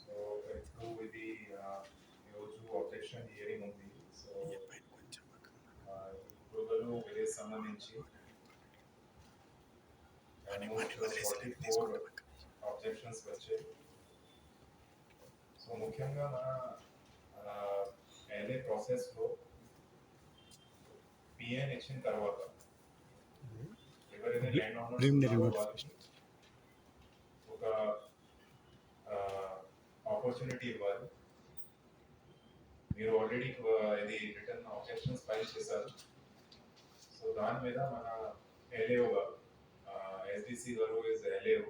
So ఇప్పుడు ఇది ఈరోజు అబ్జెక్షన్ హియరింగ్ ఉంది. సో గురుగలు విలేజ్ సంబంధించి ఆల్మోస్ట్ 44 అబ్జెక్షన్స్ వచ్చాయి. సో ముఖ్యంగా మన ఎల్ఏ ప్రాసెస్లో పిఎన్ ఇచ్చిన తర్వాత ఎవరైతే ల్యాండ్ ఓనర్స్ వాళ్ళకి ఒక ఆపర్చునిటీ ఇవ్వాలి. మీరు ఆల్రెడీ ఇది రిటర్న్ ఆబ్జెక్షన్స్ ఫైల్ చేశారు. సో దాని మీద మన ఎల్ఏఓ గారు ఎస్డిసి గారు ఇస్ ఎల్ఏఓ.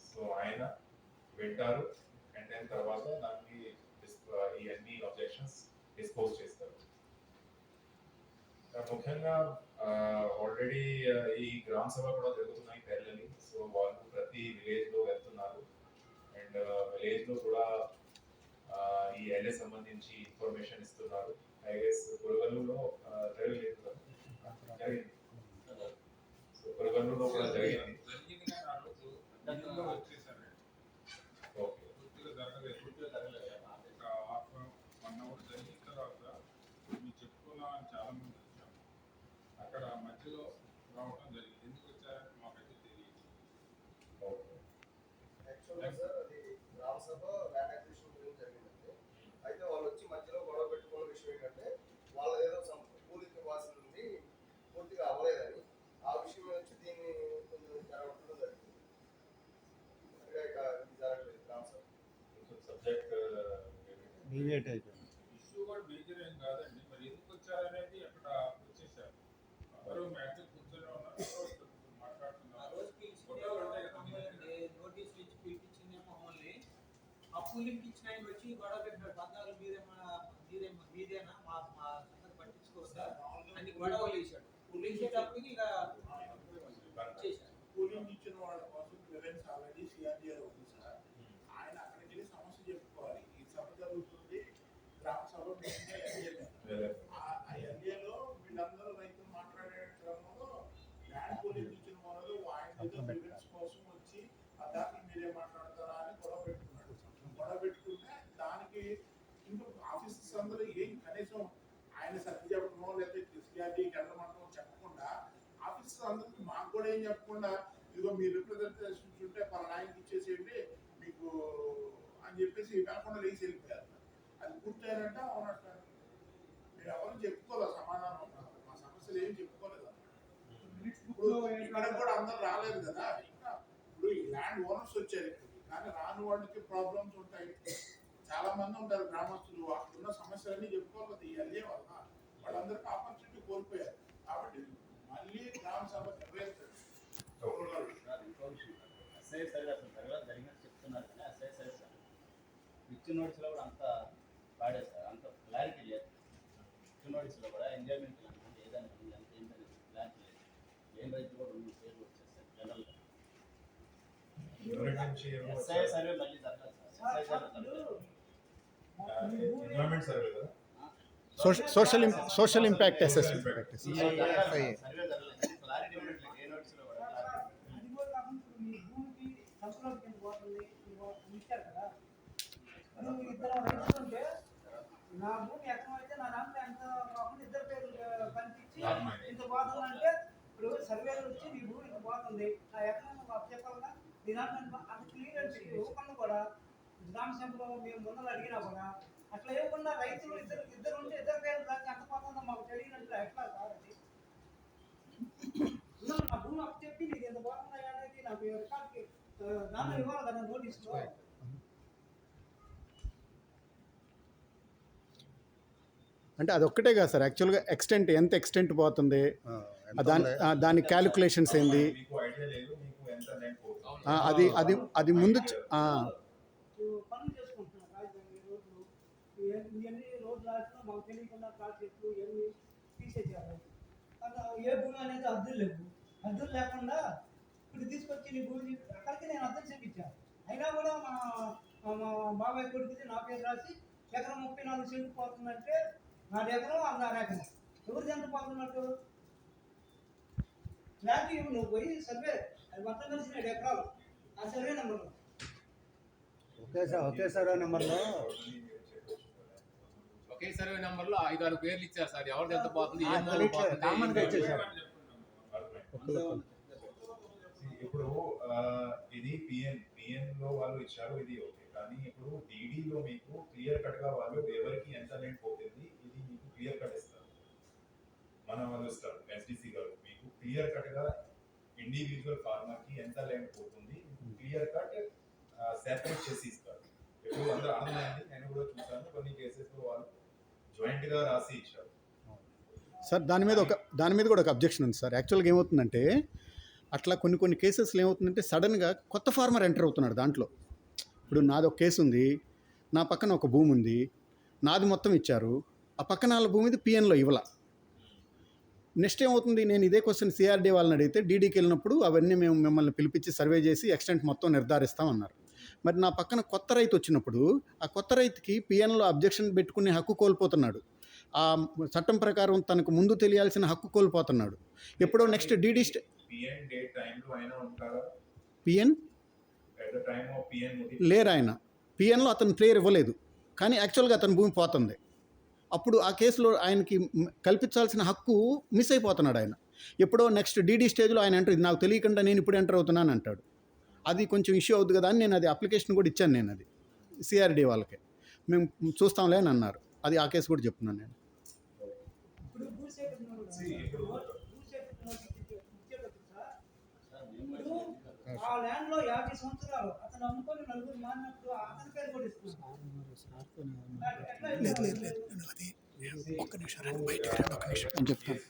సో ఆయన వింటారు అండ్ దెన్ తర్వాత దానికి ఈ అన్ని ఆబ్జెక్షన్స్ డిస్పోజ్ చేస్తారు. ముఖ్యంగా ఆల్రెడీ ఈ గ్రామ సభ కూడా జరుగుతున్నాయి పేర్లని. సో వాళ్ళు ప్రతి విలేజ్ లో వెళ్తున్నారు అండ్ విలేజ్ లో కూడా ఈ ఎల్ఏ సంబంధించి ఇన్ఫర్మేషన్ ఇస్తున్నారు. ఐ గెస్ గురుగల్లులో జరగలేదు కదా, జరిగింది. సో గురుగల్లులో కూడా జరిగింది. అక్కడ మధ్యలో రావడం జరిగింది. ఎందుకు వచ్చారంటే మాకైతే తెలియదు. యాక్చువల్గా సార్ అది గ్రామ సభ ల్యాండ్ అక్విజిషన్ గురించి జరిగిందండి. అయితే వాళ్ళు వచ్చి మధ్యలో గొడవ పెట్టుకున్న విషయం ఏంటంటే వాళ్ళ ఏదో పూర్తిగా వాసన ఉంది, పూర్తిగా అవ్వలేదని ఆ విషయం వచ్చి దీన్ని కొంచెం జరగడం జరిగింది. ఇక జరగలేదు గ్రామ సభ సబ్జెక్ట్ డీవియేట్ అయిపోయింది. ఇష్యూ కూడా మేజర్ ఏం కాదండి. మరి ఎందుకు వచ్చారనేది అక్కడ వచ్చేసారు. ఎవరు మ్యాటర్ కూర్చొని ఉన్నారు, మాట్లాడుతున్నారు. నోటీస్ ఇచ్చి పిలిపించిందేమో మమ్మల్ని. అప్పులకి ఇచ్చిన ఆయన వచ్చి గొడవ పెట్టాడు. పద్నాలుగు మీదేనా మా సంగతి పట్టించుకోవద్దా అని గొడవలు వేసాడు. వేసేటప్పటికి ఇక చేశారు. కూలింగ్ ఇచ్చిన వాళ్ళ కోసం క్లియరెన్స్ ఆల్రెడీ సిఆర్డీఆర్ ఉంది సార్. ఆయన అక్కడికి వెళ్ళి సమస్య చెప్పుకోవాలి. ఈ సభ జరుగుతుంది గ్రామ సభ ఎన్ఏలో వీళ్ళందరూ రైతులు మాట్లాడే క్రమంలో ల్యాండ్ కూలింగ్ ఇచ్చిన వాళ్ళు ఆయన క్లియరెన్స్ కోసం వచ్చి దానికి మీరే మాట్లాడతారా అని గొడవ పెట్టుకున్నాడు. గొడవ పెట్టుకుంటే దానికి ఇంకా ఆఫీసర్స్ అందరూ ఏం కనీసం ఆయన సర్ది చెప్పడమో లేకపోతే సిఆర్డీకి వెళ్ళమంటమో చెప్పకుండా ఆఫీసర్స్ అందరికీ మాకు కూడా ఏం చెప్పకుండా ఇదిగో మీ రిప్రజెంటేషన్స్ ఉంటే పలానాయనకి ఇచ్చేసేయండి మీకు అని చెప్పేసి కాకుండా లేచి వెళ్ళిపోయారు. అది పూర్తయినంటే అవునట్టు మీరు ఎవరు చెప్పుకోలేదు సమాధానం. మా సమస్యలు ఏం చెప్పుకోలేదు. ఇప్పుడు ఇక్కడ కూడా అందరు రాలేదు కదా. ఇంకా ఇప్పుడు ఈ ల్యాండ్ ఓనర్స్ వచ్చారు కానీ రాని వాళ్ళకి ప్రాబ్లమ్స్ ఉంటాయి. చాలా మంది ఉంటారు గ్రామస్తులు, అక్కడున్న సమస్యలన్నీ చెప్పుకోలేదు. ఈ ఎల్ఏ వల్ల వాళ్ళందరికీ ఆపర్చునిటీ కోల్పోయారు. కాబట్టి మళ్ళీ గ్రామ సభ నిర్వహిస్తారు. ఎస్ఐ సర్వే అసలు సర్వే జరిగినట్టు చెప్తున్నారు కానీ ఎస్ఐ సర్వే సార్ ఇచ్చిన నోటీస్లో కూడా అంత పాడేస్తారు, అంత క్లారిటీ లేదు. ఇచ్చిన నోటీస్లో కూడా ఎంజాయ్మెంట్ అనుకుంటే ఏదైనా అంత ఏంటనేది క్లారిటీ లేదు. ఏం రైతు కూడా 2 పేర్లు వచ్చేస్తారు జనరల్గా. ఎస్ఐ సర్వే మళ్ళీ జరగదు sir. SI survey environment survey కదా, సోషల్ ఇంపాక్ట్ అసెస్మెంట్ సర్వే అది కూడా కాకుండా మీ భూమికి సంవత్సరాల కింద పోతుంది ఇచ్చారు కదా. నువ్వు ఇద్దరు రైతులు ఉంటే నా భూమి ఎక్కడ అయితే నా దాంట్లో ఎంత కాకుండా ఇద్దరు పేర్లు కనిపించి ఇంత పోతుంది అంటే ఇప్పుడు సర్వేలు వచ్చి నీ భూమి ఇంత పోతుంది నా ఎక్కడ నువ్వు చెప్పాలన్నా నీ దాంట్లో అంత క్లియరెన్స్ ఇవ్వకుండా కూడా గ్రామ సభలో మేము ముందర అడిగినా కూడా అట్లా ఇవ్వకుండా రైతులు ఇద్దరు ఉంటే ఇద్దరు పేర్లు దానికి ఎంత పోతుందో మాకు తెలియనట్లు ఎట్లా కాదండి. నా భూమి అప్పు చెప్పి నీకు ఎంత పోతుంది అనేది నాకు రికార్డ్కి దాంట్లో ఇవ్వాలి కదా నోటీస్లో. అంటే అదొక్కటే కాదు సార్. యాక్చువల్గా ఎక్స్టెంట్ ఎంత ఎక్స్టెంట్ పోతుంది, దాని క్యాలిక్యులేషన్స్ ఏంది, అది ముందు పనులు చేసుకుంటున్నాను. రాజధాని రోడ్లు ఇవన్నీ రోడ్లు రాసినా మాకు తెలియకుండా ప్రాజెక్టులు ఇవన్నీ తీసేసారు. ఏ భూమి అనేది అద్దులు లేవు. అద్దులు లేకుండా ఇప్పుడు తీసుకొచ్చి నీ భూమి అక్కడికి నేను అద్దెలు చేయించాను. అయినా కూడా మా బాబాయ్ కొడుకుది నా పేరు రాసి ఎకరం 34 సెంట్లు పోతుందంటే నా ఎకరం 6 ఎకరం ఎవరిది ఎంత పోతున్నట్టు క్లారిటీ నువ్వు పోయి సర్వే అది మొత్తం కలిసి 7 ఎకరాలు ఆ సర్వే నెంబర్లో ఒకే సర్వే నెంబర్లో ఒకే సర్వే నెంబర్ లో 5-6 పేర్లు ఇచ్చారు సార్. ఎవరిది ఎంత పోతుంది, ఏం అది మూలం పోతుంది, కామన్ గా ఏం ఇచ్చేసారు. ఇప్పుడు ఇది పిఎన్ లో వాళ్ళు ఇచ్చారు, ఇది ఓకే. కానీ ఇప్పుడు DD లో మీకు క్లియర్ కట్ గా వాళ్ళు ఎవరికి ఎంత ల్యాండ్ పోతుంది ఇది మీకు క్లియర్ కట్ ఇస్తారు. మన వాళ్ళు ఇస్తారు SDC గారు మీకు క్లియర్ కట్ గా ఇండివిజువల్ ఫార్మర్ కి ఎంత ల్యాండ్ పోతుంది క్లియర్ కట్ సెపరేట్ చేసి ఇస్తారు. ఇప్పుడు అందరూ అర్థమైంది. నేను కూడా చూసాను కొన్ని కేసెస్ లో వాళ్ళు జాయింట్ గా రాసి ఇచ్చారు. సార్ దాని మీద కూడా ఒక అబ్జెక్షన్ ఉంది సార్. యాక్చువల్గా ఏమవుతుందంటే అట్లా కొన్ని కేసెస్లో ఏమవుతుందంటే సడన్గా కొత్త ఫార్మర్ ఎంటర్ అవుతున్నాడు దాంట్లో. ఇప్పుడు నాది ఒక కేసు ఉంది, నా పక్కన ఒక భూమి ఉంది, నాది మొత్తం ఇచ్చారు, ఆ పక్కన వాళ్ళ భూమి మీద పిఎన్లో ఇవ్వాల. నెక్స్ట్ ఏమవుతుంది, నేను ఇదే క్వశ్చన్ CRD వాళ్ళని అడిగితే DDకి వెళ్ళినప్పుడు అవన్నీ మేము మిమ్మల్ని పిలిపించి సర్వే చేసి ఎక్స్టెంట్ మొత్తం నిర్ధారిస్తామన్నారు. మరి నా పక్కన కొత్త రైతు వచ్చినప్పుడు ఆ కొత్త రైతుకి పిఎన్లో అబ్జెక్షన్ పెట్టుకునే హక్కు కోల్పోతున్నాడు. ఆ చట్టం ప్రకారం తనకు ముందు తెలియాల్సిన హక్కు కోల్పోతున్నాడు. ఎప్పుడో next DD PN date time లో అయినా ఉంటారా? PN at the time of PN లేరు. ఆయన పిఎన్లో అతను క్లియర్ ఇవ్వలేదు, కానీ యాక్చువల్గా అతని భూమి పోతుంది. అప్పుడు ఆ కేసులో ఆయనకి కల్పించాల్సిన హక్కు మిస్ అయిపోతున్నాడు ఆయన. ఎప్పుడో నెక్స్ట్ DD స్టేజ్లో ఆయన ఎంటర్, ఇది నాకు తెలియకుండా నేను ఇప్పుడు ఎంటర్ అవుతున్నాను అంటాడు. అది కొంచెం ఇష్యూ అవుతుంది కదా అని నేను అది అప్లికేషన్ కూడా ఇచ్చాను. నేను అది CRD వాళ్ళకి మేము చూస్తాంలే అని అన్నారు. అది ఆ కేసు కూడా చెప్తున్నాను నేను. ఇప్పుడు భూసేకరణ ఇప్పుడు ఇచ్చేటప్పుడు సార్, ఇప్పుడు ఆ ల్యాండ్ లో 50 సంవత్సరాలు అతను అమ్ముకొని నలుగురు మారినప్పుడు అతని పేరు కూడా ఇస్తున్నారు. ఎట్లా అని చెప్తాను.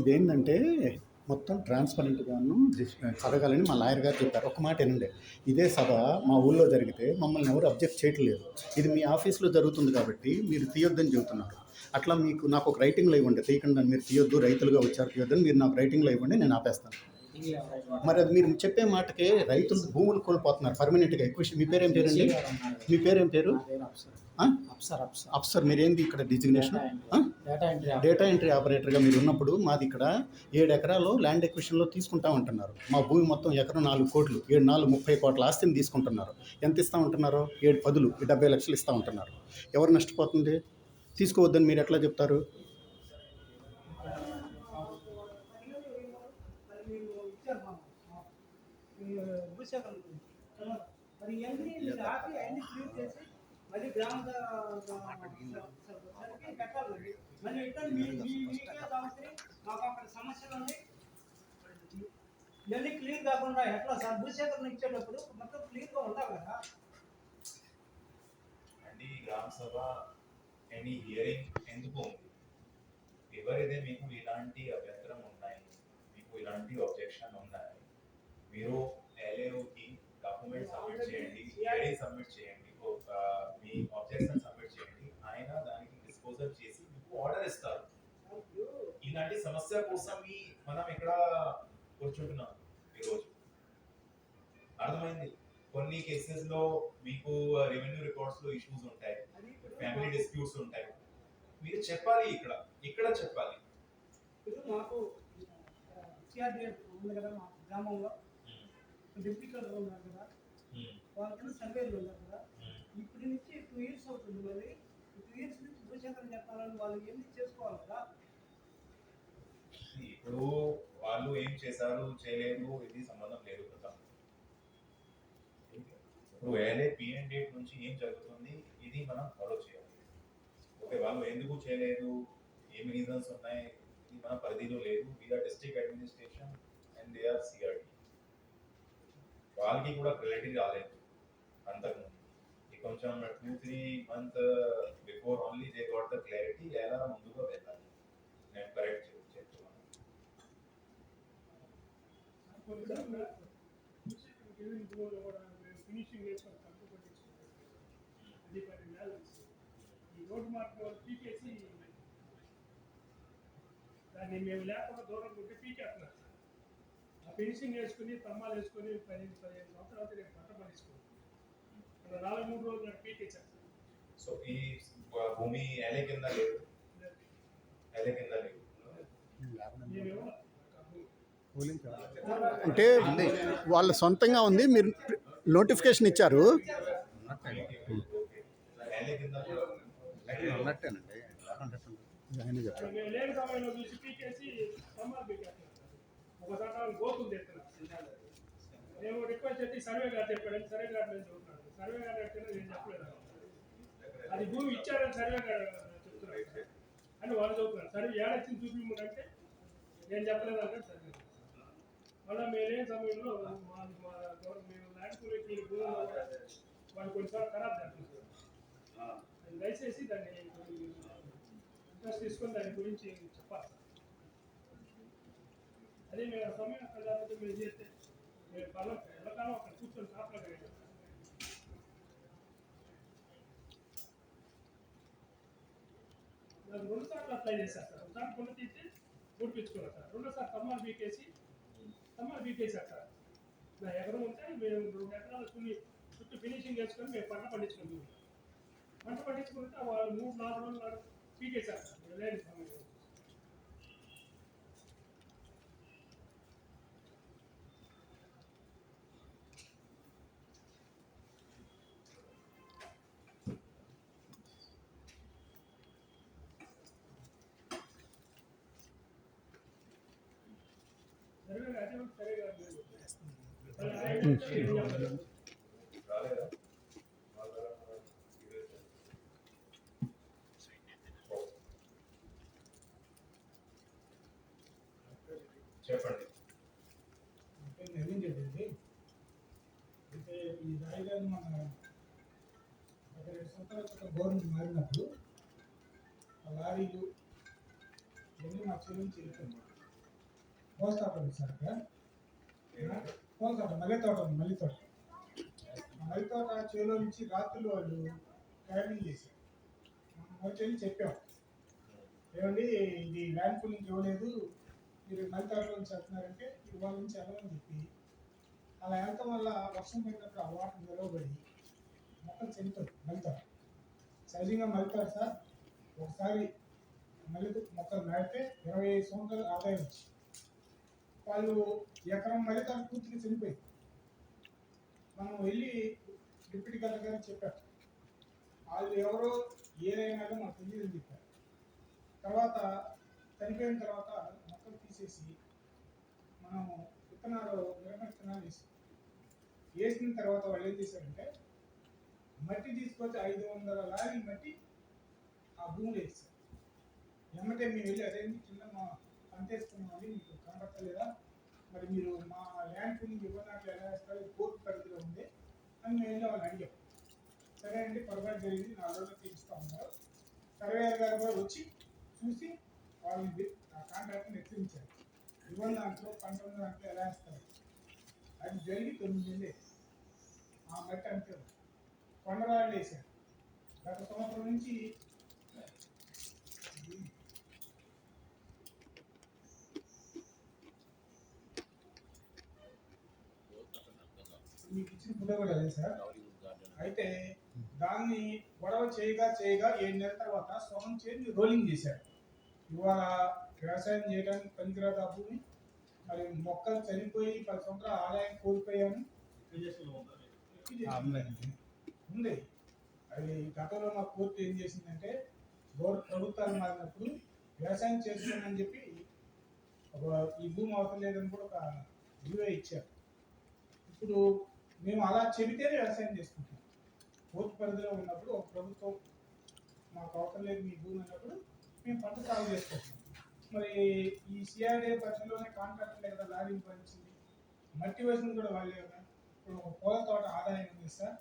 ఇదేంటంటే మొత్తం ట్రాన్స్పరెంట్గాను జరగాలని మా లాయర్ గారు చెప్పారు. ఒక మాట ఏంటంటే, ఇదే సభ మా ఊళ్ళో జరిగితే మమ్మల్ని ఎవరు అబ్జెక్ట్ చేయట్లేదు. ఇది మీ ఆఫీస్లో జరుగుతుంది కాబట్టి మీరు తీయొద్దని చెబుతున్నారు. అట్లా నాకు ఒక రైటింగ్లో ఇవ్వండి, తీయకుండా మీరు తీయొద్దు, రైతులుగా వచ్చారు తీయొద్దని మీరు నాకు రైటింగ్లో ఇవ్వండి, నేను ఆపేస్తాను. మరి అది మీరు చెప్పే మాటకే రైతులు భూములు కోల్పోతున్నారు పర్మనెంట్గా. ఎక్కువ మీ పేరేం పేరండి? మీ పేరేం పేరు? అఫ్సర్. మీరేంది ఇక్కడ డిజిగ్నేషన్? డేటా ఎంట్రీ ఆపరేటర్గా మీరు ఉన్నప్పుడు మాది ఇక్కడ 7 ఎకరాలు ల్యాండ్ ఎక్విషన్లో తీసుకుంటామంటున్నారు. మా భూమి మొత్తం ఎకరం 4 కోట్లు, 7 30 కోట్ల ఆస్తిని తీసుకుంటున్నారు. ఎంత ఇస్తా ఉంటున్నారు? 7 పదులు 70 లక్షలు ఇస్తూ ఉంటున్నారు. ఎవరు నష్టపోతుంది? తీసుకోవద్దని మీరు ఎట్లా చెప్తారు? భూసేకరణ మరి ఇవన్నీ మీరు ఆపి అన్ని క్లియర్ చేసి మళ్ళీ గ్రామ పెట్టాలి. మళ్ళీ రిటర్న్ మీకే సంవత్సరం మాకు అక్కడ సమస్యలు ఉన్నాయి. ఇవన్నీ క్లియర్ కాకుండా ఎట్లా సార్? భూసేకరణ ఇచ్చేటప్పుడు మొత్తం క్లియర్గా ఉండాలి కదా. అండ్ ఈ గ్రామ సభ ఎనీ హియరింగ్ ఎందుకు ఉంది? ఎవరైతే మీకు ఇలాంటి అభ్యంతరం ఉన్నాయి, మీకు ఇలాంటి అబ్జెక్షన్ ఉన్నాయి, మీరు LAOకి డాక్యుమెంట్ సబ్మిట్ చేయండి, హియరింగ్ సబ్మిట్ చేయండి, మీ అబ్జెక్షన్ సబ్మిట్ చేయండి. ఆయన దానికి డిస్పోజల్ చేసి మీకు ఆర్డర్ ఇస్తారు. ఇలాంటి సమస్య కోసం మనం ఇక్కడ కూర్చుంటున్నాం ఈరోజు. అర్థమైంది? కొన్ని కేసెస్ లో మీకు రెవెన్యూ రికార్డ్స్ లో ఇష్యూస్ ఉంటాయి, ఫ్యామిలీ డిస్ప్యూట్స్ ఉంటాయి. మీరు చెప్పాలి, ఇక్కడ చెప్పాలి. ఇప్పుడు మాకు CRD ఉంది కదా మా గ్రామంలో, డిప్యూటీ కలెక్టర్ ఉన్నారు కదా, వాళ్ళకన్నా సర్వేలు ఉన్నారు కదా. ఇప్పటి నుంచి 2 years అవుతుంది. మరి 2 years నుంచి భూసేకరణ చెప్పాలని వాళ్ళు ఏమి చేసుకోవాలి కదా. ఇప్పుడు వాళ్ళు ఏం చేశారు చేయలేదు ఇది సంబంధం లేదు కదా. ఇప్పుడు పిఎన్ డేట్ నుంచి ఏం జరుగుతుంది ఇది మనం ఫాలో చేయాలి. ఓకే, వాళ్ళు ఎందుకు చేయలేదు, ఏమి రీజన్స్ ఉన్నాయి, ఇది మన పరిధిలో లేదు. We are district administration and they are CRD. వాళ్ళకి కూడా క్లారిటీ రాలేదు అంతకుముందు. కొంచెం 2-3 months before only they got the clarity. ఎలా ముందుగా వెళ్ళాలి నేను కరెక్ట్ చెప్తున్నాను. ఫినిషింగ్ వేసుకొని తక్కువ పట్టించుకుంటారు. అది 10 నెలలు ఈ రోడ్డు మార్గం వాళ్ళు పీకేసి దాన్ని మేము లేకుండా దూరం ఉంటే పీకేస్తున్నారు. ఆ ఫినిషింగ్ వేసుకుని తమ్మాలు వేసుకొని 15 సంవత్సరాలు నేను పంట పండించుకున్నాను. 4-3 రోజులు నాకు పీకేసాను. సో ఈ భూమి LA కింద లేదు, LA కింద లేదు. మేమేమో అంటే వాళ్ళ సొంతంగా ఉంది, మీరు నోటిఫికేషన్ ఇచ్చారు. LA కింద ఉన్నట్టేనండి, ఆయన చెప్పారు. మేము లేని సమయంలో చూసి పీకేసి సమ్మర్ పీకేస్తున్నారు. ఒకసారి గోకులు తెస్తున్నారు. మేము రిక్వెస్ట్ చేసి సర్వే గారు చెప్పాడని సర్వే గారు నేను చెబుతున్నాను. సర్వే గారు అంటే నేను చెప్పలేదు. అది భూమి ఇచ్చారని సర్వే గారు చెప్తున్నారు అని వాళ్ళు చెబుతున్నారు. సర్వే ఏడొచ్చింది చూపించమంటే నేను చెప్పలేదు అంటే సర్వే. మళ్ళీ మేము లేని సమయంలో మేము ల్యాండ్ పూలకి భూమి వాళ్ళు కొన్నిసార్లు ఖరాబ్ చేస్తున్నారు. దయచేసి దాన్ని ఇంట్రెస్ట్ తీసుకొని దాని గురించి చెప్పాలి. అదే మేము సమయం అక్కడ లేకపోతే మీరు చేస్తే మేము ఎల్లకాలం అక్కడ కూర్చొని కాపలా పెట్టాం. నాకు 2 సార్లు అప్లై చేశారు సార్. ఒకసారి కొండ తీసి ఊడిపించుకున్నాను సార్. 2వ సారి తమ్మలు బీకేసి అక్కడ నా ఎకరం ఉంటే మేము 2 ఎకరాలు చుట్టూ ఫినిషింగ్ చేసుకొని మేము పంట పండించుకుంటాం. పంట పండించుకుంటే వాళ్ళు 3-4 రోజులు పీకేశారు సార్ లేని సమయంలో. రాలేదా? చెప్పండి. నిర్మించేది అయితే ఈ రాజధాని మన ఒక 2 సంవత్సరాల క్రితం గవర్నమెంట్ మారినప్పుడు ఆ లారీలు ఇవన్నీ మా చెల్లించి వెళ్ళిపోయింది. పోస్ట్ ఆఫీస్ సార్ అక్కడ పోస్ట్ ఆఫీస్ మల్లెతోట ఉంది, మల్లితోట. ఆ మల్లితోట చేలో నుంచి రాత్రులు వాళ్ళు ట్రావెలింగ్ చేశారు. వచ్చి వెళ్ళి చెప్పాం, ఏమండి ఇది ల్యాండ్ పూలింగ్ ఇవ్వలేదు, మీరు మల్లితోటలో నుంచి వెళ్తున్నారంటే ఇది వాళ్ళ నుంచి వెళ్ళమని చెప్పి అలా వెళ్ళటం వల్ల వర్షం పడినప్పుడు ఆ వాటర్ నిలవబడి మొక్కలు చనిపోయి మల్లితోట. సహజంగా మల్లితోట సార్ ఒకసారి మొక్కలు నాటితే 25 సంవత్సరాలు ఆదాయం వచ్చి వాళ్ళు ఎకరం మల్లితోట పూర్తిగా చనిపోయింది. మనం వెళ్ళి డిప్యూటీ కలెక్టర్ గారికి చెప్పారు, వాళ్ళు ఎవరో ఏదైనా మాకు తెలియదని చెప్పారు. తర్వాత చనిపోయిన తర్వాత మొక్కలు తీసేసి మనము విత్తనాలు వేసిన తర్వాత వాళ్ళు ఏం చేశారంటే మట్టి తీసుకొచ్చి 500 లారీ మట్టి ఆ భూమిలో వేసారు. ఎమ్మటే మేము వెళ్ళి అదేంటి కింద మా పంటేసుకున్నామని మీకు కనపడలేదా, మరి మీరు మా ల్యాండ్ పూలింగ్ ఇవ్వడానికి ఎలా వేస్తారు, కోర్టు పరిధిలో ఉంది అని మేము వెళ్ళి వాళ్ళని అడిగాం. సరే అండి పొరపాటు జరిగింది, 4 రోజులు తీపిస్తా ఉన్నారు. సర్వేయర్ గారు కూడా వచ్చి చూసి వాళ్ళని ఆ కాంట్రాక్ట్ని హెచ్చరించారు. ఇవ్వని దాంట్లో 19 దాంట్లో ఎలా వేస్తారు. అది జరిగి 9 నెలలు ఆ మట్టి అంతే కొండరాళ్ళు వేశారు. గత సంవత్సరం నుంచి మీకు ఇచ్చిన ఫోటో కూడా అదే సార్. అయితే దాన్ని గొడవ చేయగా 7 నెలల తర్వాత సొంతం చేసి రోలింగ్ చేశారు. ఇవాళ వ్యవసాయం చేయడానికి పనికిరాదు ఆ భూమి, మరి మొక్కలు చనిపోయి 10 సంవత్సరాల ఆదాయం కోల్పోయాను ఉంది. అది గతంలో మా కోర్టు ఏం చేసిందంటే ప్రభుత్వాలు మారినప్పుడు వ్యవసాయం చేస్తున్నానని చెప్పి ఈ భూమి అవసరం లేదని కూడా ఒక జీవో ఇచ్చారు. ఇప్పుడు మేము అలా చెబితేనే వ్యవసాయం చేసుకుంటాం. కోర్టు పరిధిలో ఉన్నప్పుడు ఒక ప్రభుత్వం మాకు అవసరం లేదు మీ భూమి అన్నప్పుడు మేము పంట సాగు చేసుకుంటాం. మరి ఈ సిఆర్ఏ పరిధిలోనే కాంట్రాక్ట్ కదా లారీ పంచింది, మట్టి వేసింది కూడా వాళ్ళే కదా. ఇప్పుడు ఒక పూల తోట ఆదాయం ఉంది సార్,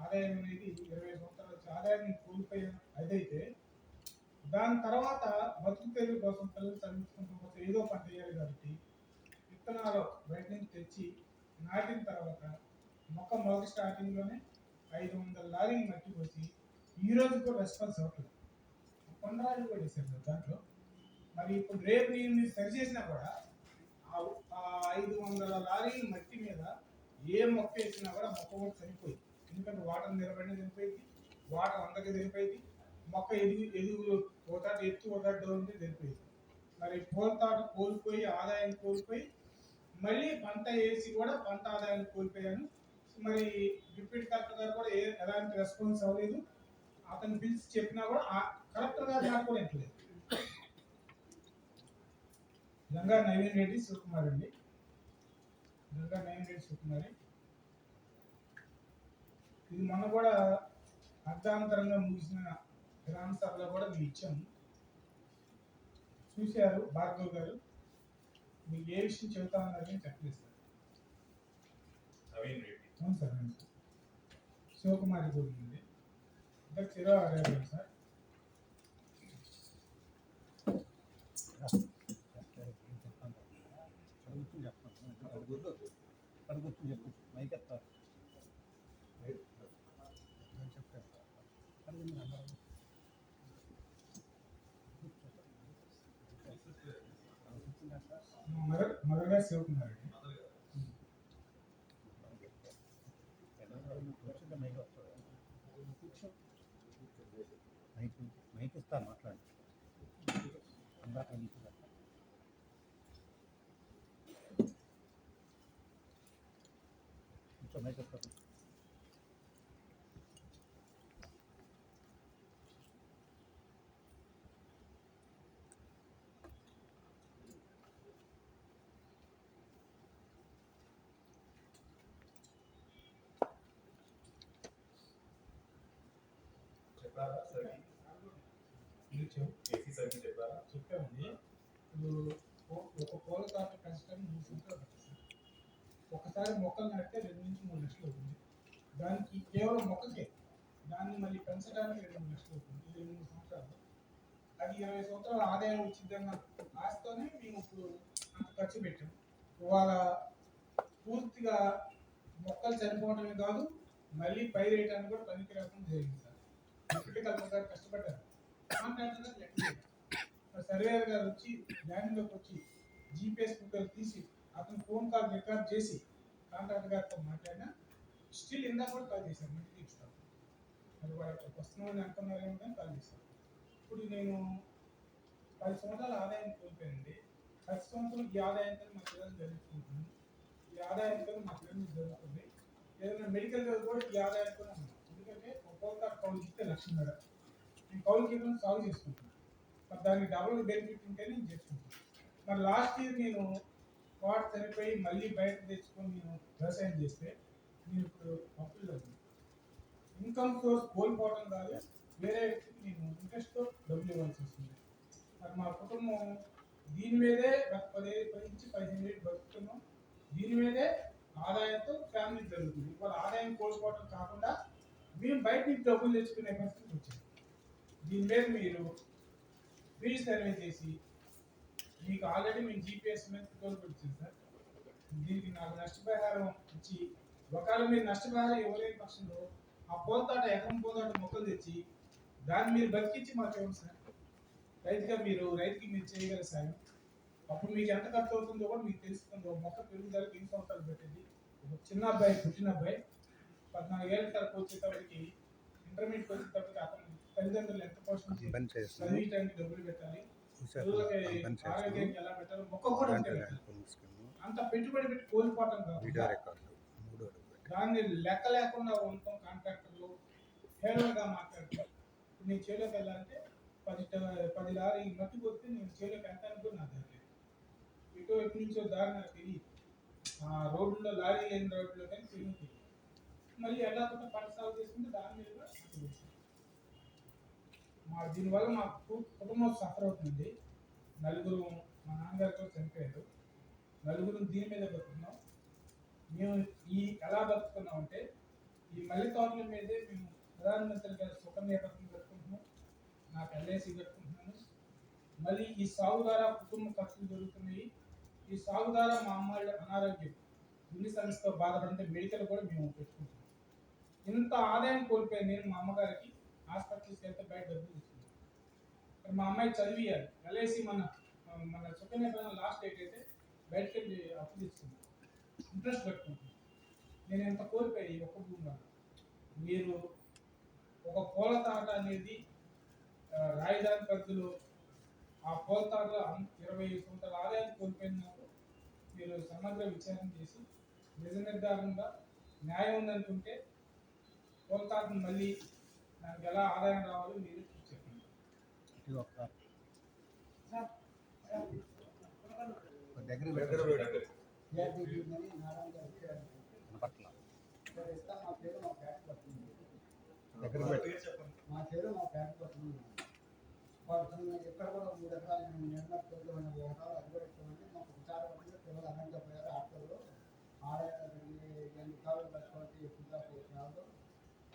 ఆదాయం అనేది 20 సంవత్సరాలు వచ్చి ఆదాయాన్ని కోల్పోయిన అదైతే దాని తర్వాత బతుకు తెరువు కోసం పిల్లలు చదివించుకుంటూ పోతే ఏదో పంట వేయాలి కాబట్టి విత్తనాలు బయట నుంచి తెచ్చి నాటిన తర్వాత మొక్క మొదటి స్టార్టింగ్లోనే 500 లారీలు మట్టి పోసి ఈ రోజు కూడా రెస్పాన్స్ అవుతుంది. కొండరాళ్ళు కూడా వేసారు దాంట్లో. మరి ఇప్పుడు రేపు నేను సరి చేసినా కూడా ఆ 500 లారీల మట్టి మీద ఏ మొక్క వేసినా కూడా మొక్క కూడా చనిపోయింది. ఎందుకంటే వాటర్ నిలబడిన చనిపోయింది, వాటర్ అందరికి చనిపోయింది, మొక్క ఎదుగు పోతాడు ఎత్తు పోతాడు ఉంటే చనిపోయింది. మరి పూల తోట కోల్పోయి ఆదాయం కోల్పోయి మళ్ళీ పంట వేసి కూడా పంట ఆదాయాన్ని కోల్పోయాను. మరి డిప్యూటీ కలెక్టర్ గారు కూడా ఎలాంటి రెస్పాన్స్ అవ్వలేదు. అతను పిలిచి చెప్పినా కూడా కలెక్టర్ గారు నాకు కూడా ఇంటలేదు. గంగా నవీన్ రెడ్డి శివకుమార్ అండి, గంగా నవీన్ రెడ్డి శివకుమారి. ఇది మొన్న కూడా అర్ధాంతరంగా ముగిసిన గ్రామ సభలో కూడా మేము ఇచ్చాము. చూశారు భార్గవ్ గారు, మీకు ఏ విషయం చెబుతా ఉన్నారని చెప్పలేదు సార్. నవీన్ రెడ్డి. అవును సార్, అవును సార్. శివకుమారి గురించి ఇంకా చిరా అడిగారు సార్. మొదలుగా శివకుమార్ అండి. మైక్ ఇస్తాను మాట్లాడండి. మైక్ ఇస్తాను. చెప్పారా సార్? ఏసీ సార్కి చెప్పారా? చెప్పామండి. ఇప్పుడు ఒక పూల తోట పెంచడానికి 3 సంవత్సరాలు పడుతుంది. ఒకసారి మొక్కలు నాటితే 2 నుంచి 3 లక్షలు అవుతుంది. దానికి కేవలం మొక్కకే, దాన్ని మళ్ళీ పెంచడానికి 2 లక్షలు అవుతుంది. ఇది 2 సంవత్సరాలు. అది 20 సంవత్సరాల ఆదాయం వచ్చిందన్న ఆశతోనే మేము ఇప్పుడు అంత ఖర్చు పెట్టాం. ఇవాళ పూర్తిగా మొక్కలు చనిపోవడమే కాదు, మళ్ళీ పైరేయడానికి కూడా పనికి రాకుండా జరిగింది సార్. డిప్యూటీ కలెక్టర్ గారు కష్టపడ్డారు. కాంట్రాక్టర్ గారు లెక్క చేయరు. సర్వేయర్ గారు వచ్చి ల్యాండ్లోకి వచ్చి జీపీఎస్ ఫోటోలు తీసి అతను ఫోన్ కాల్ రికార్డ్ చేసి కాంట్రాక్టర్ గారితో మాట్లాడినా స్టిల్ ఇందాక కూడా కాల్ చేశారు, మళ్ళీ తీస్తాను మరి వాళ్ళకి వస్తున్నామని అనుకున్నారేమో కానీ కాల్ చేశారు. ఇప్పుడు నేను 10 సంవత్సరాల ఆదాయం కోల్పోయానండి. 10 సంవత్సరం ఈ ఆదాయంతో మా పిల్లలు జరుగుతుంటుంది, ఈ ఆదాయంతో మా పిల్లలు జరుగుతుంది. ఏదైనా మెడికల్ కూడా ఈ ఆదాయంతో ఉన్నాం. ఎందుకంటే ఒక్కొక్క కౌలుకి ఇస్తే 1,00,000. నేను కౌలుకి ఇవ్వడం సాగు చేసుకుంటున్నాను. మరి దానికి డబుల్ బెనిఫిట్ ఉంటే నేను చేసుకుంటాను. మరి లాస్ట్ ఇయర్ నేను వాటి సరిపోయి మళ్ళీ బయట తెచ్చుకొని నేను వ్యవసాయం చేస్తే నేను ఇప్పుడు అప్పుల్లో ఇన్కమ్ సోర్స్ కోల్పోవడం కాదు, వేరే వ్యక్తికి నేను ఇంట్రెస్ట్తో డబ్బులు ఇవ్వాల్సి వస్తుంది. మరి మా కుటుంబం దీని మీదే 10 నుంచి 15 ఏళ్ళు బతుకుతున్నాం. దీని మీదే ఆదాయంతో ఫ్యామిలీ జరుగుతుంది. వాళ్ళ ఆదాయం కోల్పోవడం కాకుండా మేము బయట నుంచి డబ్బులు తెచ్చుకునే పరిస్థితి వచ్చింది. దీని మీద మీరు ఫ్రీ సర్వే చేసి మీకు ఆల్రెడీ మేము జీపీఎస్ మీద తోలుకొచ్చింది సార్. దీనికి నాకు నష్టపరిహారం ఇచ్చి, ఒకవేళ మీరు నష్టపరిహారం ఇవ్వలేని పక్షంలో ఆ పోతాట ఎకరం పోతాట మొక్కలు తెచ్చి దాన్ని మీరు బతికించి మాకు ఇవ్వండి సార్. రైతుకి మీరు చేయగల సాయం. అప్పుడు మీకు ఎంత ఖర్చు అవుతుందో కూడా మీకు తెలుస్తుంది. ఒక మొక్క పెరుగుదలకు 2 సంవత్సరాలు పెట్టింది. ఒక చిన్న అబ్బాయి, పుట్టిన అబ్బాయి 14 ఏళ్ళ తరకు వచ్చేటప్పటికి, ఇంటర్మీడియట్ వచ్చేటప్పటికి అతను తల్లిదండ్రులు ఎంత పోషణ చేయాలి, చదివించడానికి డబ్బులు పెట్టాలి, పిల్లలకి ఆరోగ్యానికి ఎలా పెట్టాలి, మొక్క కూడా అంత పెట్టుబడి పెట్టి కోల్పోవటం కాదు, దాన్ని లెక్క లేకుండా ఉండటం. కాంట్రాక్టర్లు హేళనగా మాట్లాడతారు. నేను చేలోకి వెళ్ళాలంటే 10 లారీ మట్టి కొట్టి నేను చేలోకి వెళ్తానికి కూడా నాకు తెలియదు. ఎటు నుంచో దారి నాకు తెలియదు. ఆ రోడ్లో లారీ లేని రోడ్లో కానీ తెలియదు. మళ్ళీ ఎలా కూడా పంట సాగు చేసుకుంటే దాని మీద కూడా దీనివల్ల మా కుటుంబం సఫర్ అవుతుంది. నలుగురు, మా నాన్నగారితో చనిపోయారు. నలుగురు దీని మీద బతుకున్నాం. మేము ఎలా బతుకున్నాం అంటే ఈ మల్లె తోటల మీదే మేము ప్రధానమంత్రి గారి సుకన్య పథకం కట్టుకుంటున్నాం, నాకు ఎల్ఐసి కట్టుకుంటున్నాను. మళ్ళీ ఈ సాగు ద్వారా కుటుంబ ఖర్చులు జరుగుతున్నాయి. ఈ సాగు ద్వారా మా అమ్మాయి అనారోగ్యం, గుండె సమస్యతో బాధపడితే మెడికల్ కూడా మేము పెట్టుకుంటున్నాం. ఇంత ఆదాయం కోల్పోయి నేను మా అమ్మగారికి హాస్పిటల్కి వెళ్తే బయట డబ్బులు తీసుకున్నాను. మా అమ్మాయి చదివియాలి, ఎల్ఐసి మన సుకన్య పథకం లాస్ట్ డేట్ అయితే బయటకి వెళ్ళి అప్పు తీసుకున్నాను, ఇంట్రెస్ట్ కట్టుకుంటున్నాను. నేను ఎంత కోల్పోయి ఒక్క భూమి వల్ల. మీరు ఒక పూల తోట అనేది రాజధాని పరిధిలో ఆ పోల్తారులో 20 గుంటల ఆదాయాన్ని కోల్పోయినప్పుడు మీరు సమగ్ర విచారణ చేసి నిజ నిర్ధారణగా న్యాయం ఉందనుకుంటే పోల్తారును మళ్ళీ దానికి ఎలా ఆదాయం రావాలో మీరు చెప్పండి. ఇది ఒకసారి దగ్గర పట్ల దగ్గర మా పేరు మా ప్యాట్ పడుతుంది ఎక్కడ కూడా 3 ఎకరాలు నిర్ణయం ఎకరాలు అది కూడా ఇస్తామంటే మాకు విచారణ పిల్లలు అన్నంగా పోయారు ఆటోలో ఎన్ని కాలు కట్టుకోవాలి ఎప్పుడు దాకా రాదు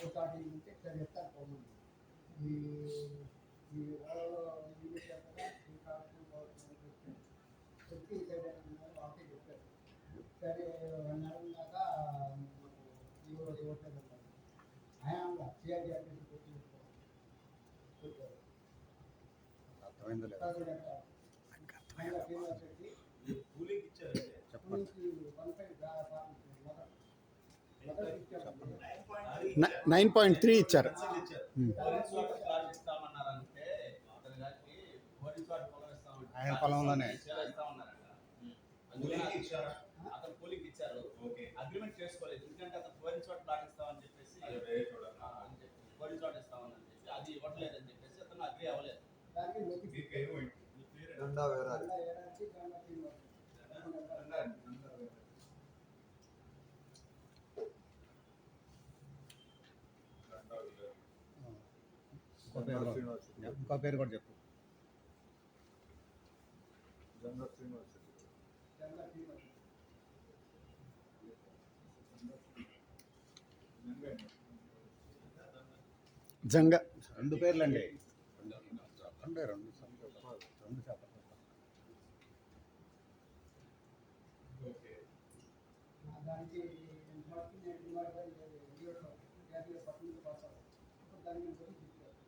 ఒకటి ఉంటే సరే ఎత్తాను పోతుంది ఈ వాళ్ళలో ఇల్లు చెప్పగా ఈ కాలం చెప్పి వాళ్ళకి చెప్పారు. సరే 2 నెలల దాకా ఈ రోజు ఓట్లేదు ఆయన సిఆర్డీ ఆఫీస్ అర్థమైందో లేదు కూలింగ్ ఇచ్చారంటే చెప్పండి. 9.3 ఇచ్చారు. ఇస్తామన్నారంటే అతని గారికి పోలీసు వాటి పొలం ఇస్తామంటే ఆయన పొలంలోనే. ఇచ్చారా? అతను కూలింగ్ ఇచ్చారు. ఓకే. అగ్రిమెంట్ చేసుకోలేదు, ఎందుకంటే అతను పోలీసు వాటి ప్లాట్ ఇస్తామని చెప్పేసి అది వేరే చూడాలి. అని చెప్పి పోలీసు వాటి ఇస్తామని చెప్పి అది ఇవ్వట్లేదని చెప్పేసి అతను అగ్రి అవ్వలేదు. మీ పేరు ఏంటి? మీ పేరు ఏంటి? గండా వేరాలి ఇంకో పేరు కూడా చెప్పు. జంగ 2 పేర్లండి. 2 చెప్పండి. ఓకే. దానికి